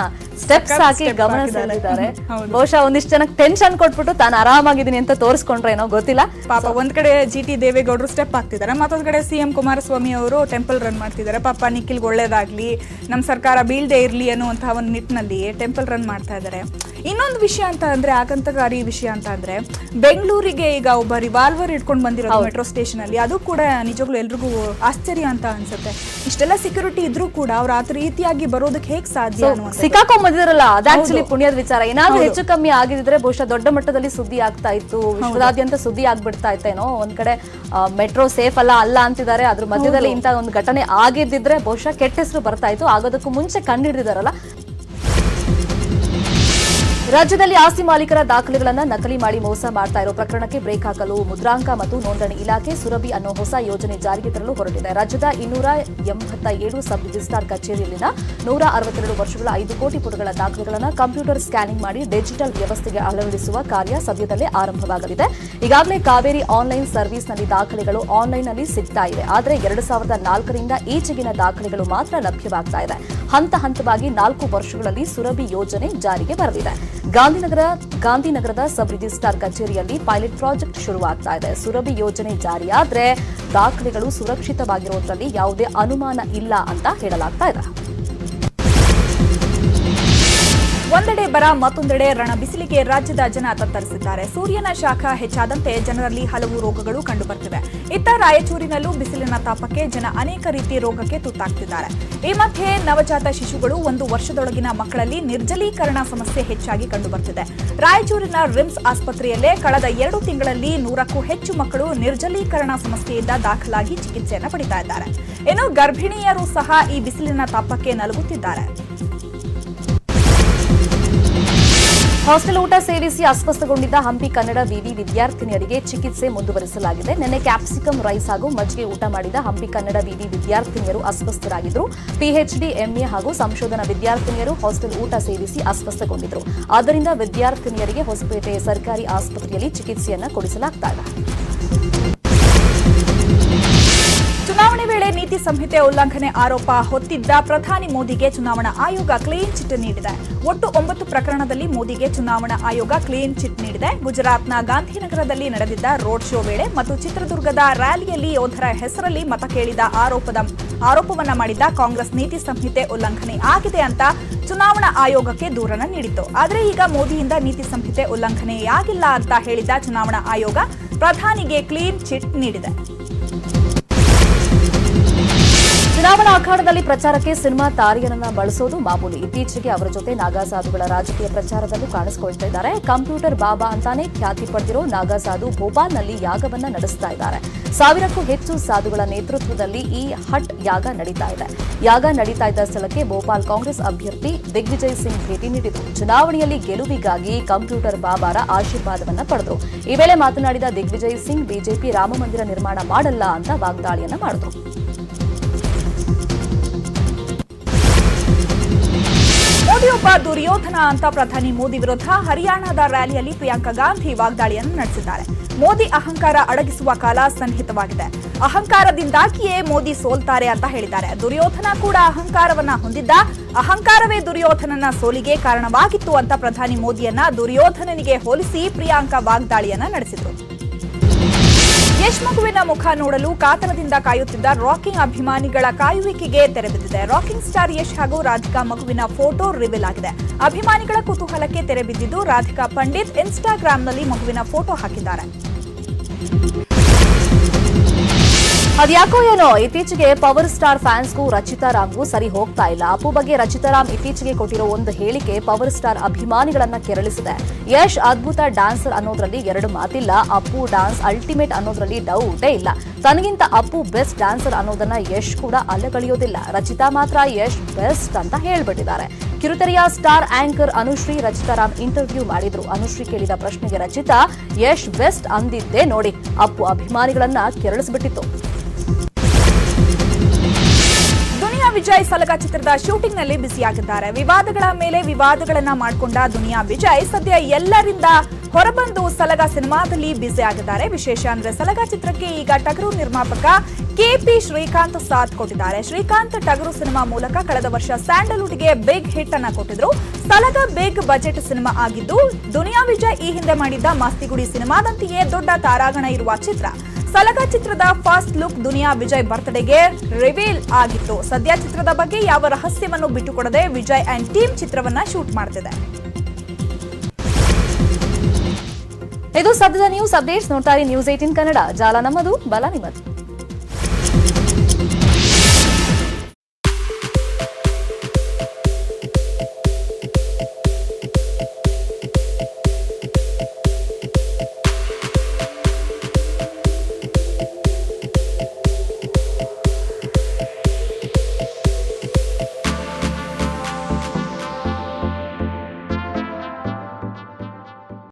ಸ್ಟೆಪ್ಸ್ ಹಾಕಿ ಗಮನ ಸೆಳೆದಿದ್ದಾರೆ. ಬಹುಶಃ ಒಂದಿಷ್ಟು ಜನಕ್ಕೆ ಟೆನ್ಷನ್ ಕೊಟ್ಬಿಟ್ಟು ತಾನು ಆರಾಮಾಗಿದ್ದೀನಿ ಅಂತ ತೋರಿಸ್ಕೊಂಡ್ರೆ ಏನೋ ಗೊತ್ತಿಲ್ಲ.
ಪಾಪ ಒಂದ್ ಕಡೆ GT ದೇವೇಗೌಡರು ಸ್ಟೆಪ್ ಹಾಕ್ತಿದ್ದಾರೆ, ಮತ್ತೊಂದ್ ಕಡೆ CM ಕುಮಾರಸ್ವಾಮಿ ಅವರು ಟೆಂಪಲ್ ರನ್ ಮಾಡ್ತಿದ್ದಾರೆ. ಪಾಪ ನಿಖಿಲ್ಗೆ ಒಳ್ಳೇದಾಗ್ಲಿ, ನಮ್ ಸರ್ಕಾರ ಬೀಳ್ದೆ ಇರ್ಲಿ ಅನ್ನುವಂತಹ ಒಂದು ನಿಟ್ಟಿನಲ್ಲಿ ಟೆಂಪಲ್ ರನ್ ಮಾಡ್ತಾ ಇದ್ದಾರೆ. ಇನ್ನೊಂದು ವಿಷಯ ಅಂತ ಅಂದ್ರೆ ಆತಂಕಕಾರಿ ವಿಷಯ ಅಂತ ಅಂದ್ರೆ ಬೆಂಗಳೂರಿಗೆ ಈಗ ಒಬ್ಬ ರಿವಾಲ್ವರ್ ಇಟ್ಕೊಂಡು ಬಂದಿರೋದು ಮೆಟ್ರೋ ಸ್ಟೇಷನ್ ಅಲ್ಲಿ. ಅದು ಕೂಡ ನಿಜವಾಗ್ಲೂ ಎಲ್ರಿಗೂ ಆಶ್ಚರ್ಯ ಅಂತ ಅನ್ಸುತ್ತೆ. ಇಷ್ಟೆಲ್ಲ ಸೆಕ್ಯೂರಿಟಿ ಇದ್ರೂ ಕೂಡ ಅವ್ರ ಆ ರೀತಿಯಾಗಿ ಬರೋದಕ್ಕೆ ಹೇಗ್ ಸಾಧ್ಯ
ಸಿಕ್ಕಾಕೊಂಡ್ಬಂದಿರಲ್ಲ. ಅದು ಆಕ್ಚುಲಿ ಪುಣ್ಯದ ವಿಚಾರ. ಏನಾದ್ರೂ ಹೆಚ್ಚು ಕಮ್ಮಿ ಆಗಿದ್ರೆ ಬಹುಶಃ ದೊಡ್ಡ ಮಟ್ಟದಲ್ಲಿ ಸುದ್ದಿ ಆಗ್ತಾ ಇತ್ತು, ವಿಶ್ವದಾದ್ಯಂತ ಸುದ್ದಿ ಆಗ್ಬಿಡ್ತಾ ಇತ್ತೇನೋ. ಒಂದ್ ಕಡೆ ಮೆಟ್ರೋ ಸೇಫ್ ಅಲ್ಲ ಅಂತಿದ್ದಾರೆ, ಅದ್ರ ಮಧ್ಯದಲ್ಲಿ ಇಂತ ಒಂದು ಘಟನೆ ಆಗಿದ್ದಿದ್ರೆ ಬಹುಶಃ ಕೆಟ್ಟ ಹೆಸರು ಬರ್ತಾ ಇತ್ತು. ಆಗೋದಕ್ಕೂ ಮುಂಚೆ ಕಂಡು ಹಿಡಿದಿದಾರಲ್ಲ. ರಾಜ್ಯದಲ್ಲಿ ಆಸ್ತಿ ಮಾಲೀಕರ ದಾಖಲೆಗಳನ್ನು ನಕಲಿ ಮಾಡಿ ಮೋಸ ಮಾಡ್ತಾ ಇರೋ ಪ್ರಕರಣಕ್ಕೆ ಬ್ರೇಕ್ ಹಾಕಲು ಮುದ್ರಾಂಕ ಮತ್ತು ನೋಂದಣಿ ಇಲಾಖೆ ಸುರಭಿ ಅನ್ನೋ ಹೊಸ ಯೋಜನೆ ಜಾರಿಗೆ ತರಲು ಹೊರಟಿದೆ. ರಾಜ್ಯದ 287 ಸಬ್ ರಿಜಿಸ್ಟ್ರಾರ್ ಕಚೇರಿಯಲ್ಲಿನ 162 ವರ್ಷಗಳ 5 ಕೋಟಿ ಪುಟಗಳ ದಾಖಲೆಗಳನ್ನು ಕಂಪ್ಯೂಟರ್ ಸ್ಕ್ಯಾನಿಂಗ್ ಮಾಡಿ ಡಿಜಿಟಲ್ ವ್ಯವಸ್ಥೆಗೆ ಅಳವಡಿಸುವ ಕಾರ್ಯ ಸದ್ಯದಲ್ಲೇ ಆರಂಭವಾಗಲಿದೆ. ಈಗಾಗಲೇ ಕಾವೇರಿ ಆನ್ಲೈನ್ ಸರ್ವಿಸ್ನಲ್ಲಿ ದಾಖಲೆಗಳು ಆನ್ಲೈನ್ನಲ್ಲಿ ಸಿಗ್ತಾ ಇವೆ. ಆದರೆ 2004 ರಿಂದ ಈಚೆಗಿನ ದಾಖಲೆಗಳು ಮಾತ್ರ ಲಭ್ಯವಾಗ್ತಾ ಇದೆ. ಹಂತ ಹಂತವಾಗಿ 4 ವರ್ಷಗಳಲ್ಲಿ ಸುರಭಿ ಯೋಜನೆ ಜಾರಿಗೆ ಬರಲಿದೆ. ಗಾಂಧಿನಗರದ ಸಬ್ ರಿಜಿಸ್ಟ್ರಾರ್ ಕಚೇರಿಯಲ್ಲಿ ಪೈಲಟ್ ಪ್ರಾಜೆಕ್ಟ್ ಶುರುವಾಗ್ತಾ ಇದೆ. ಸುರಭಿ ಯೋಜನೆ ಜಾರಿಯಾದ್ರೆ ದಾಖಲೆಗಳು ಸುರಕ್ಷಿತವಾಗಿರುವುದರಲ್ಲಿ ಯಾವುದೇ ಅನುಮಾನ ಇಲ್ಲ ಅಂತ ಹೇಳಲಾಗ್ತಾ ಇದೆ.
ಒಂದೆಡೆ ಬರ, ಮತ್ತೊಂದೆಡೆ ರಣ ಬಿಸಿಲಿಗೆ ರಾಜ್ಯದ ಜನ ತತ್ತರಿಸಿದ್ದಾರೆ. ಸೂರ್ಯನ ಶಾಖ ಹೆಚ್ಚಾದಂತೆ ಜನರಲ್ಲಿ ಹಲವು ರೋಗಗಳು ಕಂಡುಬರ್ತಿವೆ. ಇತ್ತ ರಾಯಚೂರಿನಲ್ಲೂ ಬಿಸಿಲಿನ ತಾಪಕ್ಕೆ ಜನ ಅನೇಕ ರೀತಿ ರೋಗಕ್ಕೆ ತುತ್ತಾಗ್ತಿದ್ದಾರೆ. ಈ ಮಧ್ಯೆ ನವಜಾತ ಶಿಶುಗಳು 1 ವರ್ಷದೊಳಗಿನ ಮಕ್ಕಳಲ್ಲಿ ನಿರ್ಜಲೀಕರಣ ಸಮಸ್ಯೆ ಹೆಚ್ಚಾಗಿ ಕಂಡುಬರ್ತಿದೆ. ರಾಯಚೂರಿನ ರಿಮ್ಸ್ ಆಸ್ಪತ್ರೆಯಲ್ಲೇ ಕಳೆದ 2 ತಿಂಗಳಲ್ಲಿ 100ಕ್ಕೂ ಹೆಚ್ಚು ಮಕ್ಕಳು ನಿರ್ಜಲೀಕರಣ ಸಮಸ್ಯೆಯಿಂದ ದಾಖಲಾಗಿ ಚಿಕಿತ್ಸೆಯನ್ನು ಪಡಿತಾ ಇದ್ದಾರೆ. ಇನ್ನು ಗರ್ಭಿಣಿಯರು ಸಹ ಈ ಬಿಸಿಲಿನ ತಾಪಕ್ಕೆ ನಲುಗುತ್ತಿದ್ದಾರೆ.
ಹಾಸ್ಟೆಲ್ ಊಟ ಸೇವಿಸಿ ಅಸ್ವಸ್ಥಗೊಂಡಿದ್ದ ಹಂಪಿ ಕನ್ನಡ ವಿವಿ ವಿದ್ಯಾರ್ಥಿನಿಯರಿಗೆ ಚಿಕಿತ್ಸೆ ಮುಂದುವರಿಸಲಾಗಿದೆ. ನಿನ್ನೆ ಕ್ಯಾಪ್ಸಿಕಂ ರೈಸ್ ಹಾಗೂ ಮಜ್ಜಿಗೆ ಊಟ ಮಾಡಿದ ಹಂಪಿ ಕನ್ನಡ ವಿವಿ ವಿದ್ಯಾರ್ಥಿನಿಯರು ಅಸ್ವಸ್ಥರಾಗಿದ್ದರು. ಪಿಎಚ್ಡಿ, ಎಂಎ ಹಾಗೂ ಸಂಶೋಧನಾ ವಿದ್ಯಾರ್ಥಿನಿಯರು ಹಾಸ್ಟೆಲ್ ಊಟ ಸೇವಿಸಿ ಅಸ್ವಸ್ಥಗೊಂಡಿದ್ದರು. ಆದ್ದರಿಂದ ವಿದ್ಯಾರ್ಥಿನಿಯರಿಗೆ ಹೊಸಪೇಟೆ ಸರ್ಕಾರಿ ಆಸ್ಪತ್ರೆಯಲ್ಲಿ ಚಿಕಿತ್ಸೆಯನ್ನು ಕೊಡಿಸಲಾಗ್ತಾ ಇದೆ.
ಚುನಾವಣೆ ವೇಳೆ ನೀತಿ ಸಂಹಿತೆ ಉಲ್ಲಂಘನೆ ಆರೋಪ ಹೊತ್ತಿದ್ದ ಪ್ರಧಾನಿ ಮೋದಿಗೆ ಚುನಾವಣಾ ಆಯೋಗ ಕ್ಲೀನ್ ಚಿಟ್ ನೀಡಿದೆ. ಒಟ್ಟು 9 ಪ್ರಕರಣದಲ್ಲಿ ಮೋದಿಗೆ ಚುನಾವಣಾ ಆಯೋಗ ಕ್ಲೀನ್ ಚಿಟ್ ನೀಡಿದೆ. ಗುಜರಾತ್ನ ಗಾಂಧಿನಗರದಲ್ಲಿ ನಡೆದಿದ್ದ ರೋಡ್ ಶೋ ವೇಳೆ ಮತ್ತು ಚಿತ್ರದುರ್ಗದ ರ್ಯಾಲಿಯಲ್ಲಿ ಯೋಧರ ಹೆಸರಲ್ಲಿ ಮತ ಕೇಳಿದ ಆರೋಪವನ್ನ ಮಾಡಿದ್ದ ಕಾಂಗ್ರೆಸ್ ನೀತಿ ಸಂಹಿತೆ ಉಲ್ಲಂಘನೆ ಆಗಿದೆ ಅಂತ ಚುನಾವಣಾ ಆಯೋಗಕ್ಕೆ ದೂರನ್ನ ನೀಡಿತ್ತು. ಆದರೆ ಈಗ ಮೋದಿಯಿಂದ ನೀತಿ ಸಂಹಿತೆ ಉಲ್ಲಂಘನೆಯಾಗಿಲ್ಲ ಅಂತ ಹೇಳಿದ ಚುನಾವಣಾ ಆಯೋಗ ಪ್ರಧಾನಿಗೆ ಕ್ಲೀನ್ ಚಿಟ್ ನೀಡಿದೆ.
ಚುನಾವಣಾ ಅಖಾಡದಲ್ಲಿ ಪ್ರಚಾರಕ್ಕೆ ಸಿನಿಮಾ ತಾರೆಯರನ್ನ ಬಳಸೋದು ಮಾಮೂಲಿ. ಇತ್ತೀಚೆಗೆ ಅವರ ಜೊತೆ ನಾಗಾಸಾಧುಗಳ ರಾಜಕೀಯ ಪ್ರಚಾರದಲ್ಲೂ ಕಾಣಿಸಿಕೊಳ್ತಾ ಇದ್ದಾರೆ. ಕಂಪ್ಯೂಟರ್ ಬಾಬಾ ಅಂತಾನೆ ಖ್ಯಾತಿ ಪಡೆದಿರೋ ನಾಗಾಸಾಧು ಭೋಪಾಲ್ನಲ್ಲಿ ಯಾಗವನ್ನ ನಡೆಸ್ತಾ ಇದ್ದಾರೆ. 1000ಕ್ಕೂ ಹೆಚ್ಚು ಸಾಧುಗಳ ನೇತೃತ್ವದಲ್ಲಿ ಈ ಹಟ್ ಯಾಗ ನಡೀತಾ ಇದೆ. ಯಾಗ ನಡೀತಾ ಇದ್ದ ಸ್ಥಳಕ್ಕೆ ಭೋಪಾಲ್ ಕಾಂಗ್ರೆಸ್ ಅಭ್ಯರ್ಥಿ ದಿಗ್ವಿಜಯ್ ಸಿಂಗ್ ಭೇಟಿ ನೀಡಿದರು. ಚುನಾವಣೆಯಲ್ಲಿ ಗೆಲುವಿಗಾಗಿ ಕಂಪ್ಯೂಟರ್ ಬಾಬಾರ ಆಶೀರ್ವಾದವನ್ನ ಪಡೆದರು. ಈ ವೇಳೆ ಮಾತನಾಡಿದ ದಿಗ್ವಿಜಯ್ ಸಿಂಗ್ ಬಿಜೆಪಿ ರಾಮ ಮಂದಿರ ನಿರ್ಮಾಣ ಮಾಡಲ್ಲ ಅಂತ ವಾಗ್ದಾಳಿಯನ್ನ ಮಾಡಿದ್ರು.
ಮೋದಿಯೊಬ್ಬ ದುರ್ಯೋಧನ ಅಂತ ಪ್ರಧಾನಿ ಮೋದಿ ವಿರುದ್ಧ ಹರಿಯಾಣದ ರ್ಯಾಲಿಯಲ್ಲಿ ಪ್ರಿಯಾಂಕಾ ಗಾಂಧಿ ವಾಗ್ದಾಳಿಯನ್ನು ನಡೆಸಿದ್ದಾರೆ. ಮೋದಿ ಅಹಂಕಾರ ಅಡಗಿಸುವ ಕಾಲ ಸನ್ನಿಹಿತವಾಗಿದೆ. ಅಹಂಕಾರದಿಂದಾಗಿಯೇ ಮೋದಿ ಸೋಲ್ತಾರೆ ಅಂತ ಹೇಳಿದ್ದಾರೆ. ದುರ್ಯೋಧನ ಕೂಡ ಅಹಂಕಾರವನ್ನ ಹೊಂದಿದ್ದ. ಅಹಂಕಾರವೇ ದುರ್ಯೋಧನನ ಸೋಲಿಗೆ ಕಾರಣವಾಗಿತ್ತು ಅಂತ ಪ್ರಧಾನಿ ಮೋದಿಯನ್ನ ದುರ್ಯೋಧನನಿಗೆ ಹೋಲಿಸಿ ಪ್ರಿಯಾಂಕಾ ವಾಗ್ದಾಳಿಯನ್ನ ನಡೆಸಿದರು. ಯಶ್ ಮಗುವಿನ ಮುಖ ನೋಡಲು ಕಾತರದಿಂದ ಕಾಯುತ್ತಿದ್ದ ರಾಕಿಂಗ್ ಅಭಿಮಾನಿಗಳ ಕಾಯುವಿಕೆಗೆ ತೆರೆಬಿದ್ದಿದೆ. ರಾಕಿಂಗ್ ಸ್ಟಾರ್ ಯಶ್ ಹಾಗೂ ರಾಧಿಕಾ ಮಗುವಿನ ಫೋಟೋ ರಿವೀಲ್ ಆಗಿದೆ. ಅಭಿಮಾನಿಗಳ ಕುತೂಹಲಕ್ಕೆ ತೆರೆಬಿದ್ದಿದ್ದು ರಾಧಿಕಾ ಪಂಡಿತ್ ಇನ್ಸ್ಟಾಗ್ರಾಂನಲ್ಲಿ ಮಗುವಿನ ಫೋಟೋ ಹಾಕಿದ್ದಾರೆ.
ಅದ್ಯಾಕೋ ಏನೋ ಇತ್ತೀಚೆಗೆ ಪವರ್ ಸ್ಟಾರ್ ಫ್ಯಾನ್ಸ್ಗೂ ರಚಿತಾ ರಾಮ್ಗೂ ಸರಿ ಹೋಗ್ತಾ ಇಲ್ಲ. ಅಪ್ಪು ಬಗ್ಗೆ ರಚಿತಾ ರಾಮ್ ಇತ್ತೀಚೆಗೆ ಕೊಟ್ಟಿರೋ ಒಂದು ಹೇಳಿಕೆ ಪವರ್ ಸ್ಟಾರ್ ಅಭಿಮಾನಿಗಳನ್ನ ಕೆರಳಿಸಿದೆ. ಯಶ್ ಅದ್ಭುತ ಡ್ಯಾನ್ಸರ್ ಅನ್ನೋದ್ರಲ್ಲಿ 2 ಮಾತಿಲ್ಲ. ಅಪ್ಪು ಡ್ಯಾನ್ಸ್ ಅಲ್ಟಿಮೇಟ್ ಅನ್ನೋದ್ರಲ್ಲಿ ಡೌಟೇ ಇಲ್ಲ. ತನಗಿಂತ ಅಪ್ಪು ಬೆಸ್ಟ್ ಡ್ಯಾನ್ಸರ್ ಅನ್ನೋದನ್ನ ಯಶ್ ಕೂಡ ಅಲ್ಲಗಳೆಯೋದಿಲ್ಲ. ರಚಿತಾ ಮಾತ್ರ ಯಶ್ ಬೆಸ್ಟ್ ಅಂತ ಹೇಳ್ಬಿಟ್ಟಿದ್ದಾರೆ. ಕಿರುತೆರೆಯ star anchor Anushree Rachita Ram interview ಮಾಡಿದ್ರು. ಅನುಶ್ರೀ ಕೇಳಿದ ಪ್ರಶ್ನೆಗೆ ರಚಿತಾ ಯಶ್ ಬೆಸ್ಟ್ ಅಂದಿದ್ದೇ ನೋಡಿ. ಅಪ್ಪು ಅಭಿಮಾನಿಗಳನ್ನ ಕೆರಳಿಸ್ಬಿಟ್ಟಿತ್ತು.
ದುನಿಯಾ ವಿಜಯ್ ಸಲಗ ಚಿತ್ರದ ಶೂಟಿಂಗ್ ನಲ್ಲಿ ಬ್ಯುಸಿಯಾಗಿದ್ದಾರೆ. ವಿವಾದಗಳ ಮೇಲೆ ವಿವಾದಗಳನ್ನ ಮಾಡಿಕೊಂಡ ದುನಿಯಾ ವಿಜಯ್ ಸದ್ಯ ಎಲ್ಲರಿಂದ ಹೊರಬಂದು ಸಲಗ ಸಿನಿಮಾದಲ್ಲಿ ಬ್ಯುಸಿ ಆಗಿದ್ದಾರೆ. ವಿಶೇಷ ಅಂದ್ರೆ ಸಲಗ ಚಿತ್ರಕ್ಕೆ ಈಗ ಟಗರು ನಿರ್ಮಾಪಕ ಕೆಪಿ ಶ್ರೀಕಾಂತ್ ಸಾಥ್ ಕೊಟ್ಟಿದ್ದಾರೆ. ಶ್ರೀಕಾಂತ್ ಟಗರು ಸಿನಿಮಾ ಮೂಲಕ ಕಳೆದ ವರ್ಷ ಸ್ಯಾಂಡಲ್ವುಡ್ಗೆ ಬಿಗ್ ಹಿಟ್ ಅನ್ನ ಕೊಟ್ಟಿದ್ರು. ಸಲಗ ಬಿಗ್ ಬಜೆಟ್ ಸಿನಿಮಾ ಆಗಿದ್ದು ದುನಿಯಾ ವಿಜಯ್ ಈ ಹಿಂದೆ ಮಾಡಿದ್ದ ಮಾಸ್ತಿಗುಡಿ ಸಿನಿಮಾದಂತೆಯೇ ದೊಡ್ಡ ತಾರಾಗಣ ಇರುವ ಚಿತ್ರ. ಸಲಗ ಚಿತ್ರದ first look Duniya Vijay ಬರ್ತ್ಡೇಗೆ reveal ಆಗಿತ್ತು. ಸದ್ಯ ಚಿತ್ರದ ಬಗ್ಗೆ ಯಾವ ರಹಸ್ಯವನ್ನು ಬಿಟ್ಟುಕೊಡದೆ ವಿಜಯ್ ಅಂಡ್ ಟೀಮ್ ಚಿತ್ರವನ್ನ ಶೂಟ್ ಮಾಡ್ತಿದೆ.
ಇದು ಸದ್ಯದ ನ್ಯೂಸ್ ಅಪ್ಡೇಟ್ಸ್. ನೋಡ್ತಾ ಇರಿ ನ್ಯೂಸ್ 18 ಕನ್ನಡ. ಜಾಲ ನಮ್ಮದು, ಬಲ ನಿಮ್ಮದು.